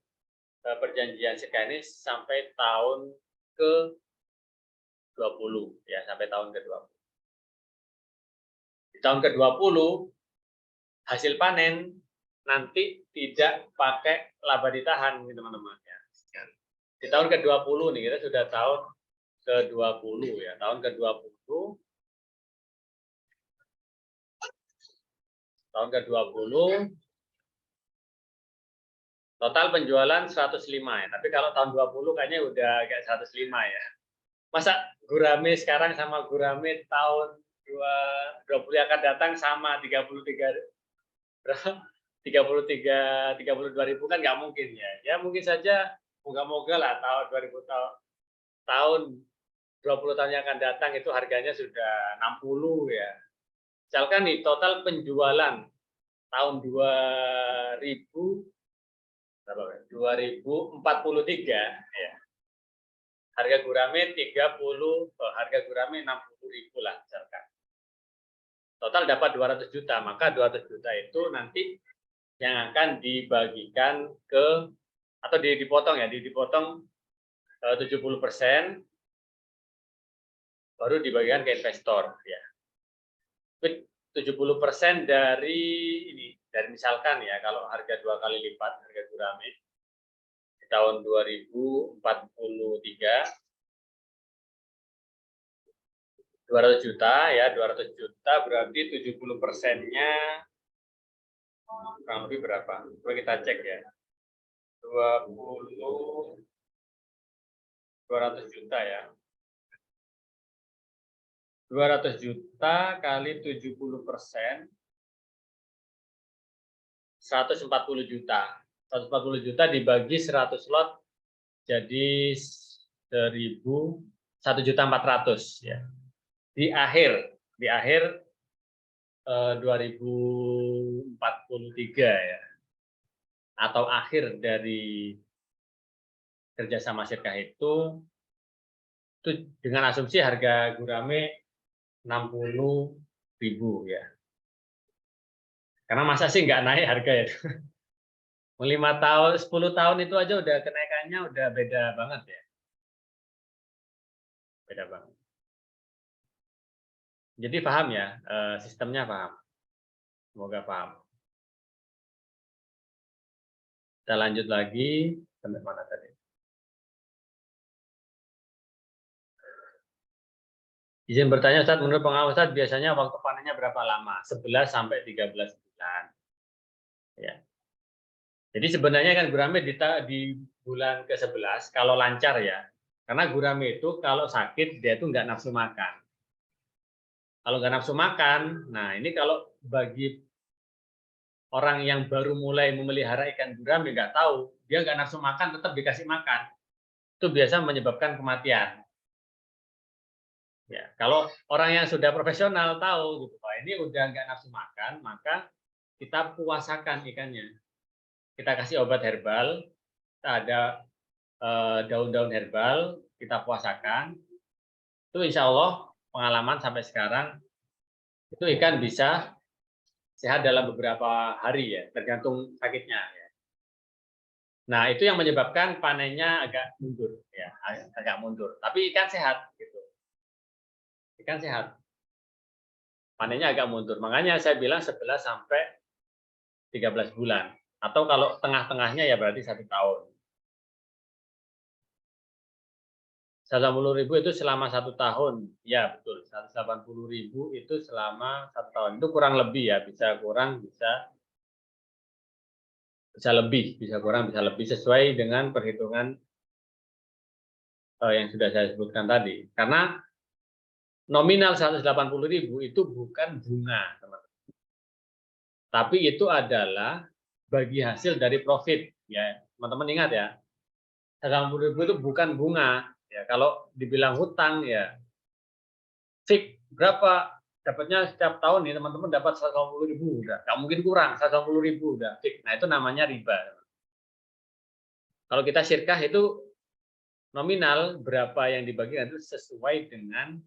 A: perjanjian Sirkah ini? Sampai tahun ke-20 ya, sampai tahun ke-20. Di tahun ke-20 hasil panen nanti tidak pakai laba ditahan, teman-teman ya. Di tahun ke-20 nih, kita sudah tahun ke-20 ya. Tahun ke-20 total penjualan 105 ya. Tapi kalau tahun 20 kayaknya udah agak 105 ya. Masa gurame sekarang sama gurame tahun 20 yang akan datang sama 33 32 ribu kan nggak mungkin ya. Ya mungkin saja moga-moga lah tahun 2000 tahun 20 tahun yang akan datang itu harganya sudah 60 ya. Misalkan nih total penjualan tahun 2043 ya. Harga gurame 30, harga gurame 60.000 lah misalkan. Total dapat 200 juta, maka 200 juta itu nanti yang akan dibagikan ke atau dipotong ya, dipotong 70%, baru dibagikan ke investor ya. 70% dari ini, dari misalkan ya kalau harga 2 kali lipat harga gurame di tahun 2043 200 juta ya, 200 juta berarti 70%-nya kurang lebih berapa? Coba kita cek ya. 200 juta ya. 200 juta kali 70%, 140 juta. 140 juta dibagi 100 lot jadi 1.400 ya. Di akhir 2043 ya. Atau akhir dari kerjasama Sirkah itu dengan asumsi harga gurame 60.000 ya. Karena masa sih nggak naik harga ya. 5 tahun, 10 tahun itu aja udah kenaikannya udah beda banget ya. Beda banget. Jadi paham ya, sistemnya paham. Semoga paham. Kita lanjut lagi, sampai mana tadi? Izin bertanya Ustaz, menurut pengalaman Ustaz biasanya waktu panennya berapa lama? 11 sampai 13 bulan. Ya. Jadi sebenarnya kan gurame di bulan ke-11 kalau lancar ya. Karena gurame itu kalau sakit dia itu nggak nafsu makan. Kalau nggak nafsu makan, nah ini kalau bagi orang yang baru mulai memelihara ikan gurame nggak tahu, dia nggak nafsu makan tetap dikasih makan. Itu biasa menyebabkan kematian. Ya, kalau orang yang sudah profesional tahu gitu, Pak, ini udah nggak nafsu makan, maka kita puasakan ikannya. kita kasih obat herbal, kita ada daun-daun herbal, kita puasakan, itu insya Allah pengalaman sampai sekarang, itu ikan bisa sehat dalam beberapa hari ya, tergantung sakitnya. Ya. Nah itu yang menyebabkan panennya agak mundur, ya, agak mundur. Tapi ikan sehat, gitu. Ikan sehat. Panennya agak mundur. Makanya saya bilang 11 sampai 13 bulan. Atau kalau tengah-tengahnya ya berarti 1 tahun. 180.000 itu selama 1 tahun. Ya betul, 180.000 itu selama 1 tahun. Itu kurang lebih ya, bisa kurang, bisa lebih, bisa kurang, bisa lebih sesuai dengan perhitungan yang sudah saya sebutkan tadi. Karena nominal 180.000 itu bukan bunga, teman-teman. Tapi itu adalah bagi hasil dari profit. Ya, teman-teman ingat ya, 180.000 itu bukan bunga. Ya, kalau dibilang hutang ya fix berapa dapatnya setiap tahun nih teman-teman dapat 180.000 udah, nggak mungkin kurang 180.000 udah fix. Nah itu namanya riba. Kalau kita syirkah itu nominal berapa yang dibagikan itu sesuai dengan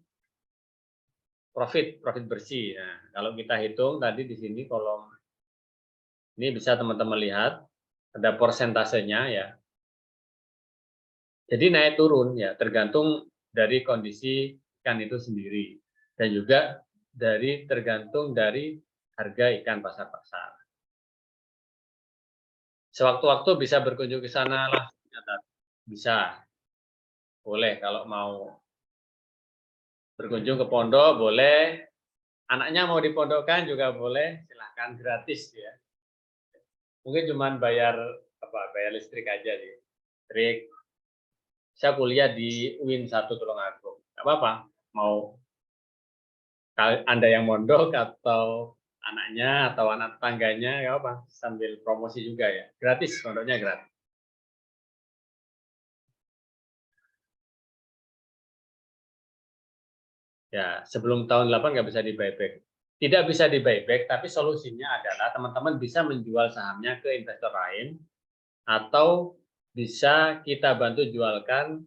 A: profit bersih. Nah, kalau kita hitung tadi di sini kolom ini bisa teman-teman lihat ada persentasenya ya. Jadi naik turun ya tergantung dari kondisi ikan itu sendiri dan juga tergantung dari harga ikan pasar-pasar. Sewaktu-waktu bisa berkunjung ke sana lah, bisa, boleh kalau mau berkunjung ke pondok boleh, anaknya mau dipondokkan juga boleh, silahkan gratis ya. Mungkin cuma bayar bayar listrik aja sih, listrik. Saya kuliah di UIN 1 Tulungagung, nggak apa-apa, mau Anda yang mondok atau anaknya atau anak tetangganya, nggak apa, sambil promosi juga ya, gratis, pondoknya gratis. Ya, sebelum tahun 8 nggak bisa di buyback. Tidak bisa di buyback, tapi solusinya adalah teman-teman bisa menjual sahamnya ke investor lain, atau bisa kita bantu jualkan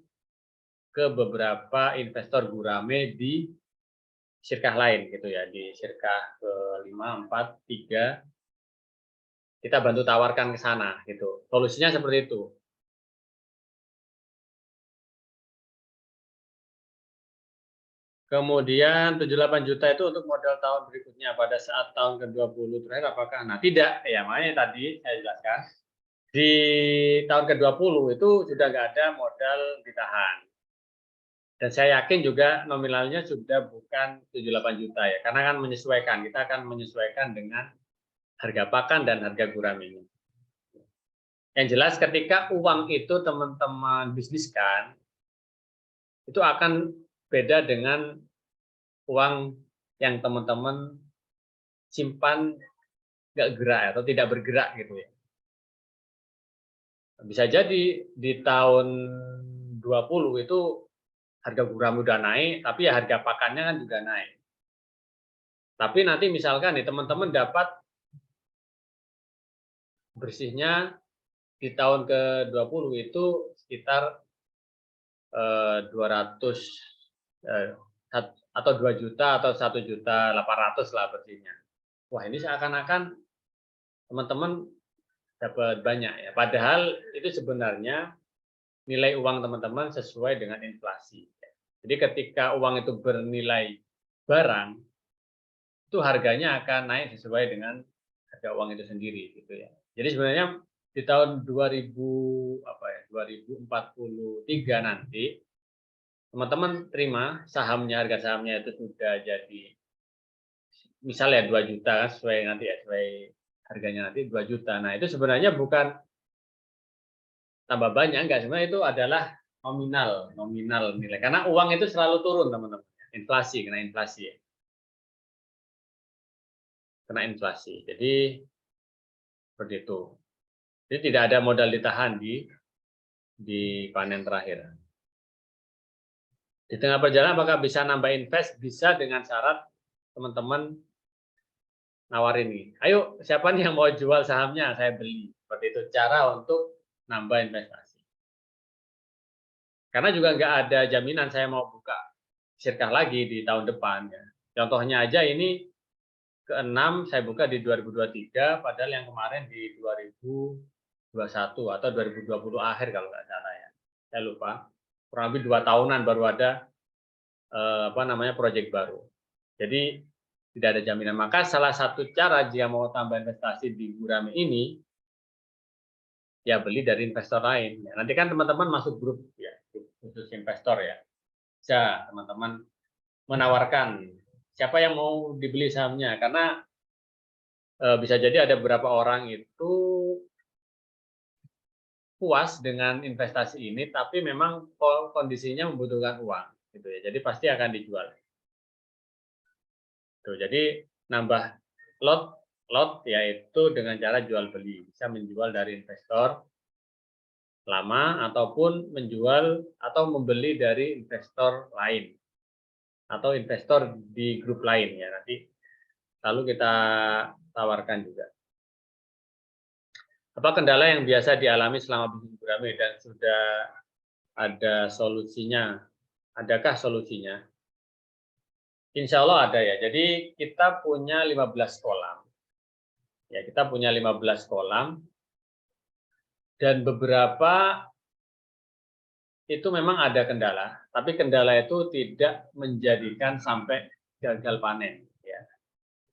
A: ke beberapa investor gurame di syirkah lain gitu ya, di syirkah ke-5, 4, 3, kita bantu tawarkan ke sana gitu. Solusinya seperti itu. Kemudian 78 juta itu untuk modal tahun berikutnya pada saat tahun ke-20 terakhir apakah? Nah, tidak. Ya, makanya tadi saya jelaskan. Di tahun ke-20 itu sudah nggak ada modal ditahan. Dan saya yakin juga nominalnya sudah bukan 78 juta ya, karena kan menyesuaikan. Kita akan menyesuaikan dengan harga pakan dan harga gurame. Yang jelas ketika uang itu teman-teman bisniskan, itu akan beda dengan uang yang teman-teman simpan nggak gerak atau tidak bergerak gitu ya. Bisa jadi di tahun 20 itu harga gurame udah naik, tapi ya harga pakannya kan juga naik. Tapi nanti misalkan nih teman-teman dapat bersihnya di tahun ke-20 itu sekitar 200 atau 2 juta atau 1.800.000 lah bersihnya. Wah, ini seakan-akan teman-teman dapat banyak ya. Padahal itu sebenarnya nilai uang teman-teman sesuai dengan inflasi. Jadi ketika uang itu bernilai barang, itu harganya akan naik sesuai dengan harga uang itu sendiri gitu ya. Jadi sebenarnya di tahun 2043 nanti teman-teman terima sahamnya, harga sahamnya itu sudah jadi misalnya 2 juta sesuai nanti ya, sesuai harganya nanti 2 juta. Nah, itu sebenarnya bukan tambah banyak, enggak, sebenarnya itu adalah nominal nilai. Karena uang itu selalu turun, teman-teman. Inflasi, kena inflasi ya. Kena inflasi. Jadi seperti itu. Jadi tidak ada modal ditahan di panen terakhir. Di tengah perjalanan apakah bisa nambah invest? Bisa dengan syarat teman-teman nawarin nih, ayo siapa nih yang mau jual sahamnya, saya beli. Seperti itu cara untuk nambah investasi. Karena juga nggak ada jaminan saya mau buka syirkah lagi di tahun depan. Ya. Contohnya aja ini ke-6 saya buka di 2023, padahal yang kemarin di 2021 atau 2020 akhir kalau nggak salah ya. Saya lupa. Kurang lebih 2 tahunan baru ada proyek baru. Jadi tidak ada jaminan. Maka salah satu cara jika mau tambah investasi di Gurame ini, ya beli dari investor lain. Ya, nanti kan teman-teman masuk grup ya, khusus investor ya. Bisa teman-teman menawarkan siapa yang mau dibeli sahamnya, karena bisa jadi ada beberapa orang itu puas dengan investasi ini, tapi memang kondisinya membutuhkan uang, gitu ya. Jadi pasti akan dijual. Tuh, jadi nambah lot yaitu dengan cara jual beli, bisa menjual dari investor lama ataupun menjual atau membeli dari investor lain atau investor di grup lain ya, nanti lalu kita tawarkan juga. Apa kendala yang biasa dialami selama bisnis Gurame dan sudah ada solusinya? Adakah solusinya? Insya Allah ada ya. Jadi kita punya 15 kolam. Ya, kita punya 15 kolam dan beberapa itu memang ada kendala, tapi kendala itu tidak menjadikan sampai gagal panen. Ya.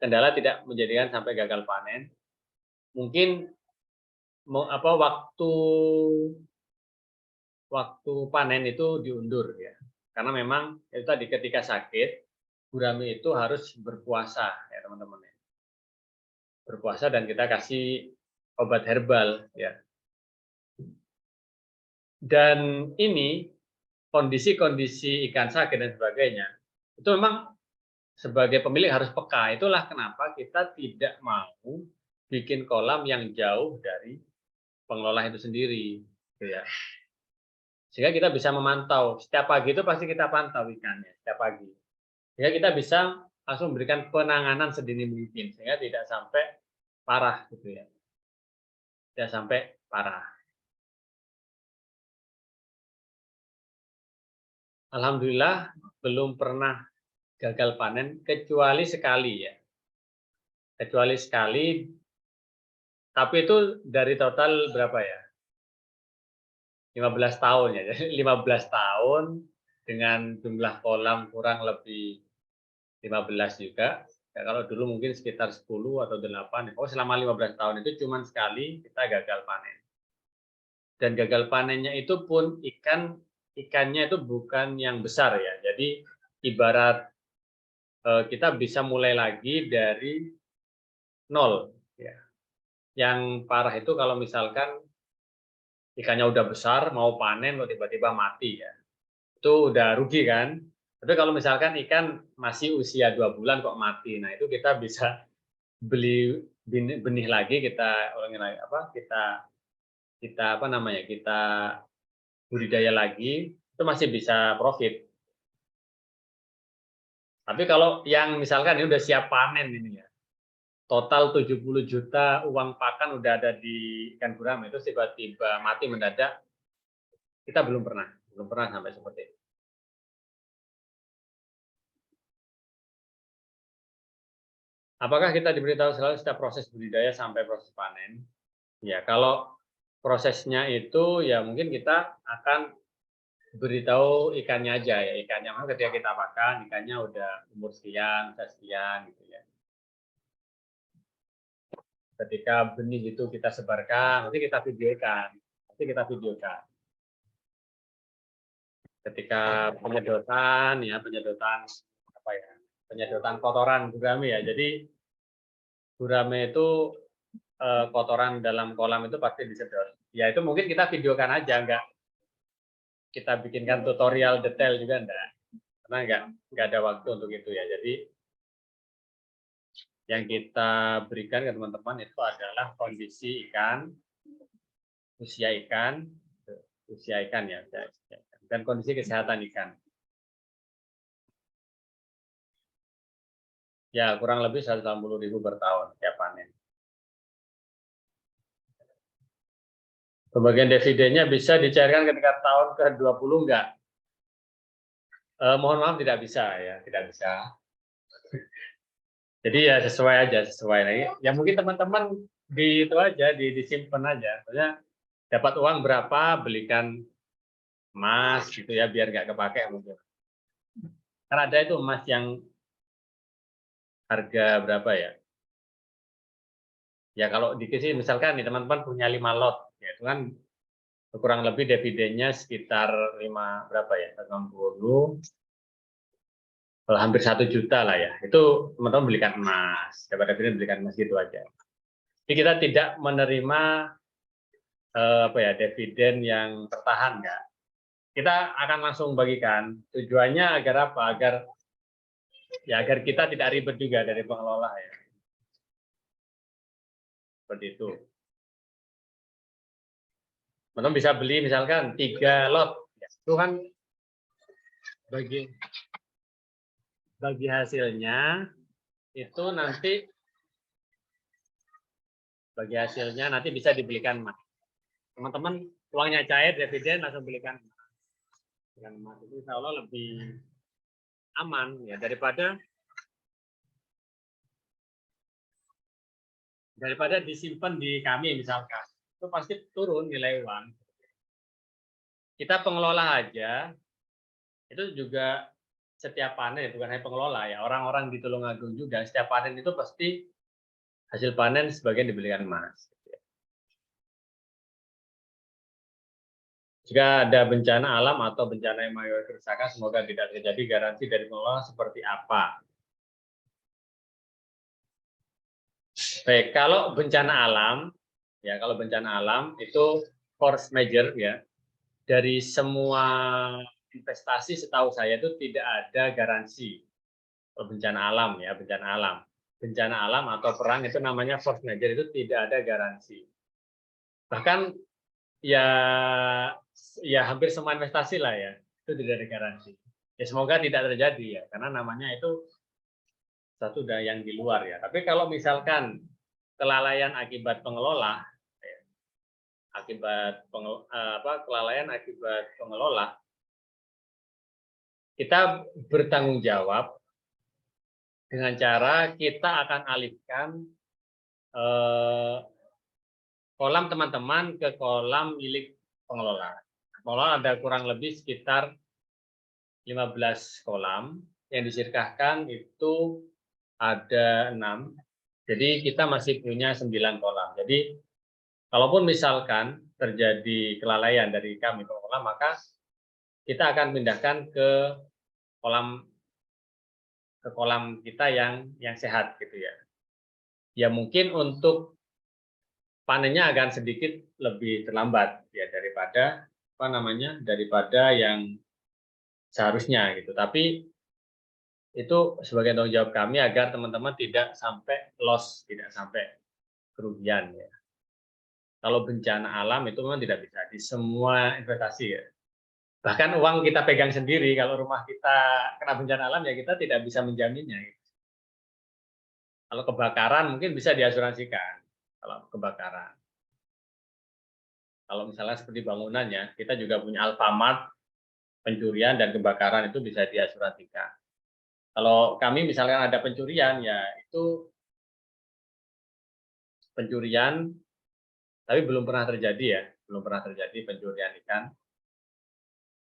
A: Kendala tidak menjadikan sampai gagal panen. Mungkin waktu panen itu diundur ya, karena memang itu tadi ketika sakit Gurame itu harus berpuasa ya teman-teman ya. Berpuasa dan kita kasih obat herbal ya. Dan ini kondisi-kondisi ikan sakit dan sebagainya itu memang sebagai pemilik harus peka. Itulah kenapa kita tidak mau bikin kolam yang jauh dari pengelola itu sendiri gitu ya. Sehingga kita bisa memantau setiap pagi, itu pasti kita pantau ikannya setiap pagi, sehingga kita bisa langsung memberikan penanganan sedini mungkin sehingga tidak sampai parah gitu ya, tidak sampai parah. Alhamdulillah belum pernah gagal panen kecuali sekali ya, kecuali sekali, tapi itu dari total berapa ya, 15 tahun ya. Jadi 15 tahun dengan jumlah kolam kurang lebih 15 juga. Ya, kalau dulu mungkin sekitar 10 atau 8. Oh, selama 15 tahun itu cuma sekali kita gagal panen. Dan gagal panennya itu pun ikannya itu bukan yang besar ya. Jadi ibarat kita bisa mulai lagi dari nol ya. Yang parah itu kalau misalkan ikannya udah besar mau panen kok tiba-tiba mati ya. Itu udah rugi kan. Tapi kalau misalkan ikan masih usia 2 bulan kok mati, nah itu kita bisa beli benih lagi, kita ulangin lagi kita budidaya lagi, itu masih bisa profit. Tapi kalau yang misalkan ini udah siap panen ini ya, total 70 juta uang pakan udah ada di ikan gurame, itu tiba-tiba mati mendadak, kita belum pernah sampai seperti itu. Apakah kita diberitahu selalu setiap proses budidaya sampai proses panen? Ya, kalau prosesnya itu ya mungkin kita akan beritahu ikannya aja ya, ikannya ketika kita makan ikannya udah umur sekian, sekian gitu ya. Ketika benih itu kita sebarkan, nanti kita videokan. Ketika penyedotan penyedotan kotoran gurame ya. Jadi gurame itu kotoran dalam kolam itu pasti disedot. Ya itu mungkin kita videokan aja, enggak kita bikinkan tutorial detail juga enggak. Karena enggak ada waktu untuk itu ya. Jadi yang kita berikan ke teman-teman itu adalah kondisi ikan, usia ikan ya, dan kondisi kesehatan ikan. Ya, kurang lebih 180.000 per tahun tiap panen. Pembagian dividennya bisa dicairkan ketika tahun ke-20 enggak? Mohon maaf tidak bisa ya, tidak bisa. Jadi ya sesuai aja, sesuai lagi. Ya mungkin teman-teman di itu aja, disimpan aja. Maksudnya dapat uang berapa, belikan emas gitu ya, biar nggak kepake mungkin. Karena ada itu emas yang harga berapa ya? Ya kalau dikit sih misalkan nih teman-teman punya 5 lot, ya itu kan kurang lebih dividennya sekitar 5 berapa ya? 160, hampir 1 juta lah ya. Itu teman-teman belikan emas, dapat dividen belikan emas gitu aja. Jadi kita tidak menerima apa ya, dividen yang tertahan ya. Kita akan langsung bagikan. Tujuannya agar apa? Agar kita tidak ribet juga dari pengelola ya. Seperti itu. Teman-teman bisa beli misalkan 3 lot. Itu kan bagi hasilnya itu nanti bisa dibelikan emas. Teman-teman uangnya cair, dividen langsung belikan emas. Dengan emas itu insya Allah lebih aman ya daripada disimpan di kami misalkan. Itu pasti turun nilai uang. Kita pengelola aja itu juga setiap panen, bukan hanya pengelola ya, orang-orang di Tulungagung juga setiap panen itu pasti hasil panen sebagian dibelikan emas. Jika ada bencana alam atau bencana yang mengakibatkan kerusakan, semoga tidak terjadi. Garansi dari pengelola seperti apa? Baik, kalau bencana alam, ya kalau bencana alam itu force major ya. Dari semua investasi setahu saya itu tidak ada garansi bencana alam ya, bencana alam. Bencana alam atau perang itu namanya force major, itu tidak ada garansi. Bahkan ya hampir semua investasi lah ya, itu tidak ada garansi. Ya semoga tidak terjadi ya, karena namanya itu satu yang di luar ya. Tapi kalau misalkan kelalaian akibat pengelola, kelalaian akibat pengelola, kita bertanggung jawab dengan cara kita akan alihkan kolam teman-teman ke kolam milik pengelola. Pengelola ada kurang lebih sekitar 15 kolam, yang disirkahkan itu ada 6. Jadi kita masih punya 9 kolam. Jadi kalaupun misalkan terjadi kelalaian dari kami pengelola, maka kita akan pindahkan ke kolam kita yang sehat gitu ya. Ya mungkin untuk panennya akan sedikit lebih terlambat ya daripada yang seharusnya gitu. Tapi itu sebagai tanggung jawab kami agar teman-teman tidak sampai loss, tidak sampai kerugian ya. Kalau bencana alam itu memang tidak bisa di semua investasi ya. Bahkan uang kita pegang sendiri, kalau rumah kita kena bencana alam ya kita tidak bisa menjaminnya. Kalau kebakaran mungkin bisa diasuransikan. Kalau kebakaran. Kalau misalnya seperti bangunannya, kita juga punya Alfamart, pencurian dan kebakaran itu bisa diasuransikan. Kalau kami misalkan ada pencurian, ya itu pencurian, tapi belum pernah terjadi ya, belum pernah terjadi pencurian ikan.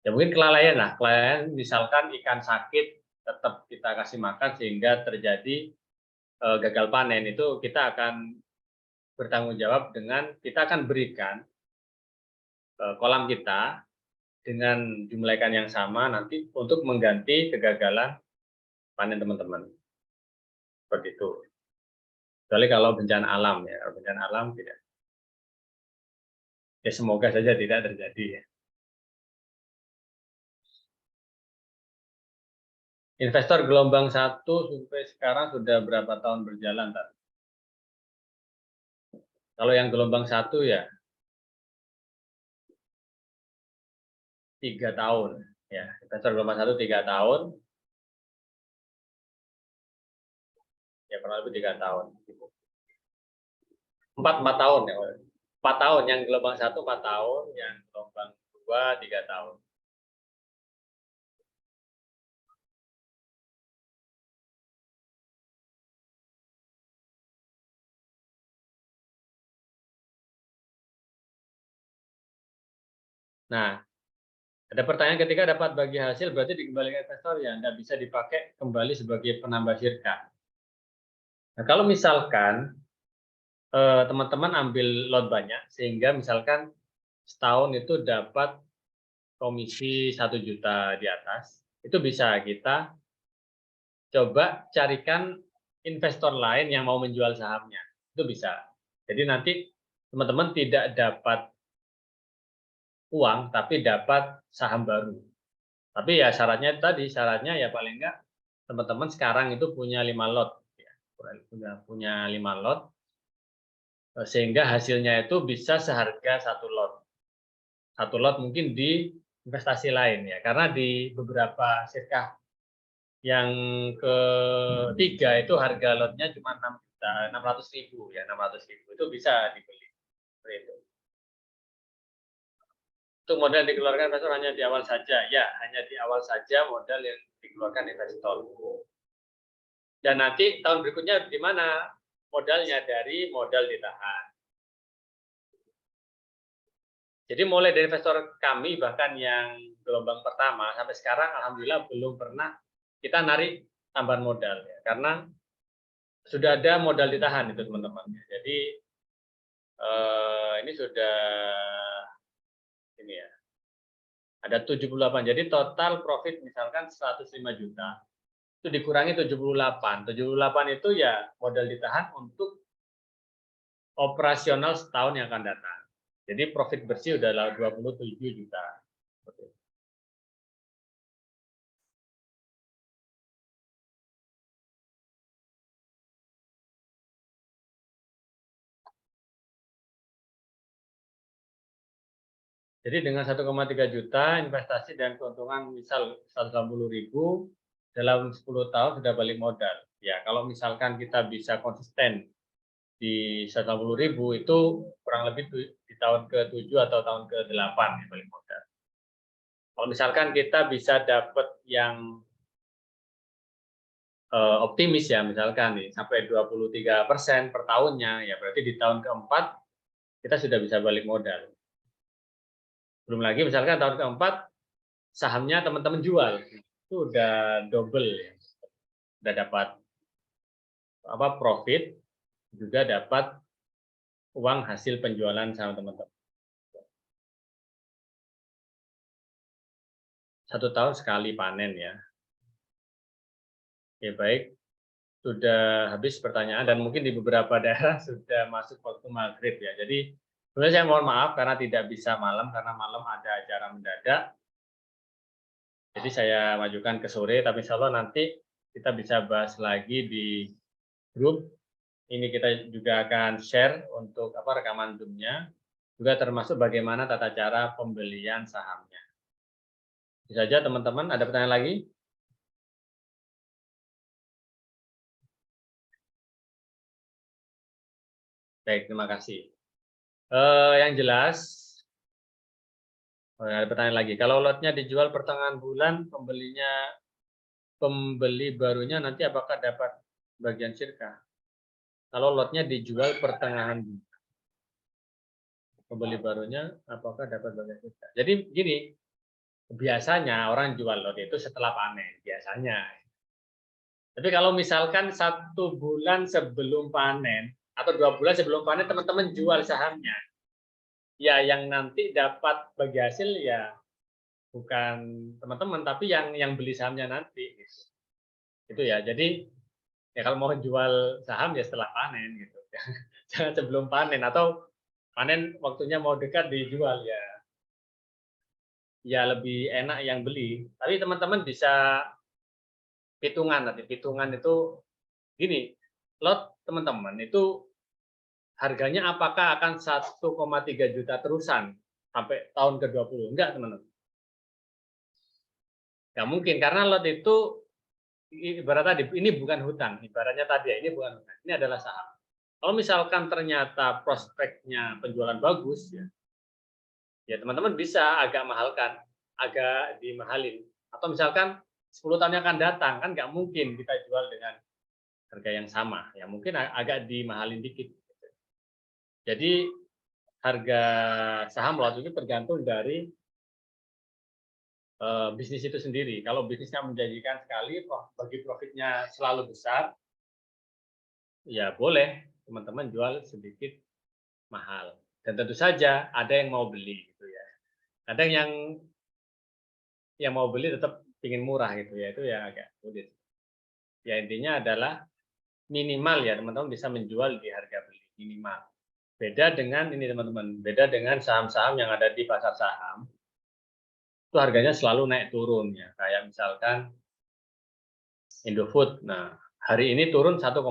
A: Ya mungkin kelalaian lah, kelalaian misalkan ikan sakit, tetap kita kasih makan sehingga terjadi gagal panen, itu kita akan bertanggung jawab dengan kita akan berikan kolam kita dengan jumlah ikan yang sama nanti untuk mengganti kegagalan panen teman-teman. Seperti itu. Kecuali kalau bencana alam ya, kalau bencana alam tidak. Ya semoga saja tidak terjadi ya. Investor gelombang 1 sampai sekarang sudah berapa tahun berjalan, Tat? Kalau yang gelombang 1 ya 3 tahun. Ya, investor gelombang 1 3 tahun. Ya kurang lebih 3 tahun. 4 tahun ya. 4 tahun, yang gelombang 1 4 tahun, yang gelombang 2 3 tahun. Nah, ada pertanyaan, ketika dapat bagi hasil berarti dikembalikan investor ya, tidak bisa dipakai kembali sebagai penambah sirka. Nah, kalau misalkan teman-teman ambil lot banyak, sehingga misalkan setahun itu dapat komisi 1 juta di atas, itu bisa kita coba carikan investor lain yang mau menjual sahamnya. Itu bisa. Jadi nanti teman-teman tidak dapat uang, tapi dapat saham baru. Tapi ya syaratnya tadi, syaratnya ya paling enggak teman-teman sekarang itu punya 5 lot. Ya, punya 5 lot, sehingga hasilnya itu bisa seharga 1 lot. 1 lot mungkin di investasi lain ya, karena di beberapa sirkah yang ketiga itu harga lotnya cuma 600.000 ya, 600.000 itu bisa dibeli. Seperti itu. Untuk modal dikeluarkan investor hanya di awal saja, ya hanya di awal saja modal yang dikeluarkan investor. Dan nanti tahun berikutnya di mana modalnya? Dari modal ditahan. Jadi mulai dari investor kami bahkan yang gelombang pertama sampai sekarang alhamdulillah belum pernah kita narik tambahan modal ya, karena sudah ada modal ditahan itu teman-teman. Jadi ini sudah ini ya. Ada 78. Jadi total profit misalkan 105 juta. Itu dikurangi 78. 78 itu ya modal ditahan untuk operasional setahun yang akan datang. Jadi profit bersih udah 27 juta. Jadi dengan 1,3 juta investasi dan keuntungan misal 180.000 dalam 10 tahun sudah balik modal. Ya, kalau misalkan kita bisa konsisten di 180.000 itu kurang lebih di tahun ke-7 atau tahun ke-8 ya balik modal. Kalau misalkan kita bisa dapat yang optimis ya, misalkan nih sampai 23% per tahunnya, ya berarti di tahun keempat kita sudah bisa balik modal. Belum lagi misalkan tahun keempat sahamnya teman-teman jual, itu udah double ya. Udah dapat profit, juga dapat uang hasil penjualan saham teman-teman. 1 tahun sekali panen ya. Oke, baik. Sudah habis pertanyaan dan mungkin di beberapa daerah sudah masuk waktu maghrib ya. Jadi sebenarnya saya mohon maaf karena tidak bisa malam, karena malam ada acara mendadak. Jadi saya majukan ke sore, tapi insya Allah nanti kita bisa bahas lagi di grup. Ini kita juga akan share untuk rekaman Zoom-nya, juga termasuk bagaimana tata cara pembelian sahamnya. Bisa saja teman-teman, ada pertanyaan lagi? Baik, terima kasih. Yang jelas, ada pertanyaan lagi. Kalau lotnya dijual pertengahan bulan, pembeli barunya nanti apakah dapat bagian sirka? Kalau lotnya dijual pertengahan bulan, pembeli barunya apakah dapat bagian sirka? Jadi gini, biasanya orang jual lot itu setelah panen, biasanya. Tapi kalau misalkan 1 bulan sebelum panen atau 2 bulan sebelum panen teman-teman jual sahamnya, ya yang nanti dapat bagi hasil ya bukan teman-teman, tapi yang beli sahamnya nanti. Gitu ya. Jadi ya kalau mau jual saham ya setelah panen gitu. Jangan sebelum panen, atau panen waktunya mau dekat dijual ya. Ya lebih enak yang beli. Tapi teman-teman bisa hitungan nanti. Hitungan itu gini, lot teman-teman itu harganya apakah akan 1,3 juta terusan sampai tahun ke-20? Enggak, teman-teman. Enggak mungkin, karena lot itu ibarat tadi, ini bukan hutang, ibaratnya tadi ya, ini bukan hutang, ini adalah saham. Kalau misalkan ternyata prospeknya penjualan bagus, ya teman-teman bisa agak mahalkan, agak dimahalin. Atau misalkan 10 tahun yang akan datang, kan nggak mungkin kita jual dengan harga yang sama, ya mungkin agak dimahalin dikit. Jadi harga saham waktu itu tergantung dari bisnis itu sendiri. Kalau bisnisnya menjanjikan sekali, bagi profitnya selalu besar, ya boleh teman-teman jual sedikit mahal. Dan tentu saja ada yang mau beli gitu ya. Ada yang mau beli tetap ingin murah gitu ya, itu ya agak sulit. Ya intinya adalah minimal ya teman-teman bisa menjual di harga beli minimal. Beda dengan ini teman-teman, beda dengan saham-saham yang ada di pasar saham. Itu harganya selalu naik turun ya. Kayak misalkan Indofood. Nah, hari ini turun 1,35%.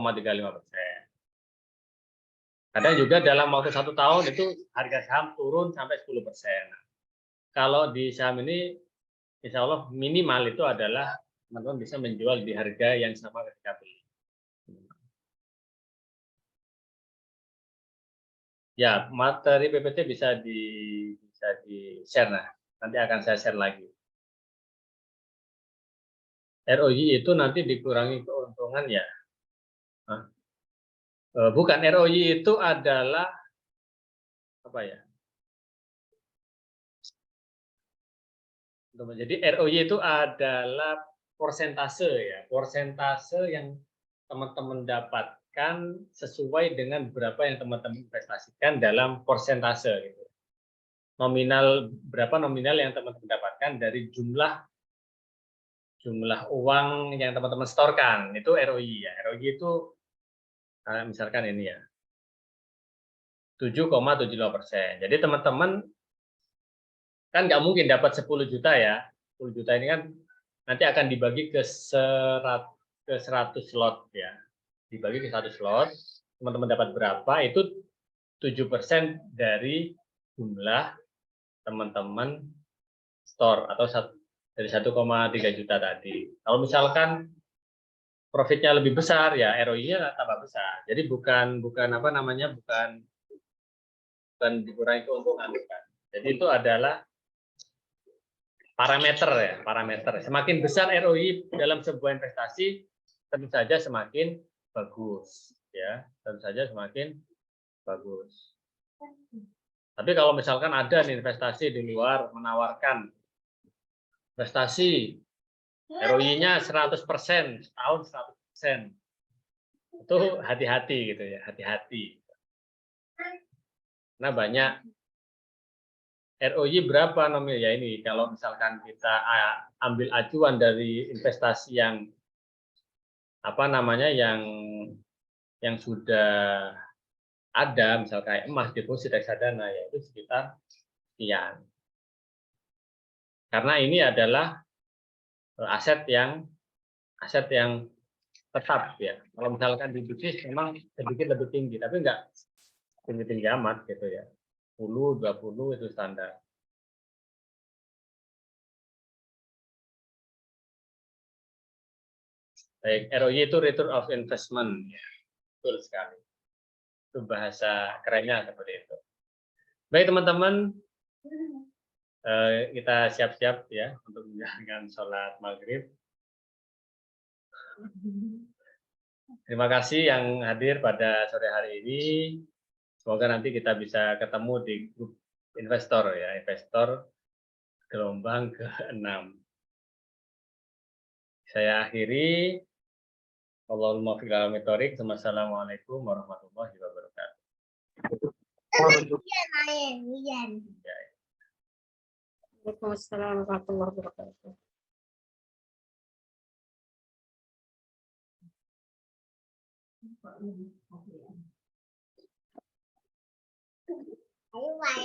A: Kadang juga dalam waktu 1 tahun itu harga saham turun sampai 10%. Kalau di saham ini, insya Allah minimal itu adalah teman-teman bisa menjual di harga yang sama ketika beli. Ya, materi PPT bisa di-share. Nah, nanti akan saya share lagi. ROI itu nanti dikurangi keuntungan ya. Bukan, ROI itu adalah apa ya? Jadi ROI itu adalah persentase ya, persentase yang teman-teman dapatkan sesuai dengan berapa yang teman-teman investasikan dalam persentase gitu. Nominal berapa nominal yang teman-teman dapatkan dari jumlah uang yang teman-teman setorkan, itu ROI ya. ROI itu misalkan ini ya, 7,75%. Jadi teman-teman kan nggak mungkin dapat 10 juta ya. 10 juta ini kan nanti akan dibagi ke 100 slot ya. Dibagi ke 100 slot, teman-teman dapat berapa, itu 7% dari jumlah teman-teman store atau dari 1,3 juta tadi. Kalau misalkan profitnya lebih besar ya ROI-nya tambah besar. Jadi bukan apa namanya, bukan dikurangi keuntungan, bukan. Jadi itu adalah parameter ya, parameter. Semakin besar ROI dalam sebuah investasi, tentu saja semakin bagus, ya, tentu saja semakin bagus. Tapi kalau misalkan ada nih investasi di luar menawarkan investasi ROI-nya 100%, setahun 100%, itu hati-hati gitu ya, hati-hati. Nah banyak ROI berapa nominal ya ini kalau misalkan kita ambil acuan dari investasi yang apa namanya yang sudah ada, misal kayak emas, deposit, reksadana ya itu sekitar sekian. Karena ini adalah aset yang tetap ya. Kalau misalkan di bisnis memang sedikit lebih tinggi, tapi enggak tinggi-tinggi amat gitu ya. 10, 20 itu standar. Baik, ROI itu return of investment. Ya, betul sekali. Itu bahasa kerennya seperti itu. Baik teman-teman, kita siap-siap ya untuk menjalankan sholat maghrib. Terima kasih yang hadir pada sore hari ini. Semoga nanti kita bisa ketemu di grup investor ya, investor gelombang ke-6. Saya akhiri. Allahumma muwaffiq ila aqwamit thoriq. Wassalamualaikum warahmatullahi wabarakatuh.
B: Waalaikumsalam warahmatullahi wabarakatuh. Ayo,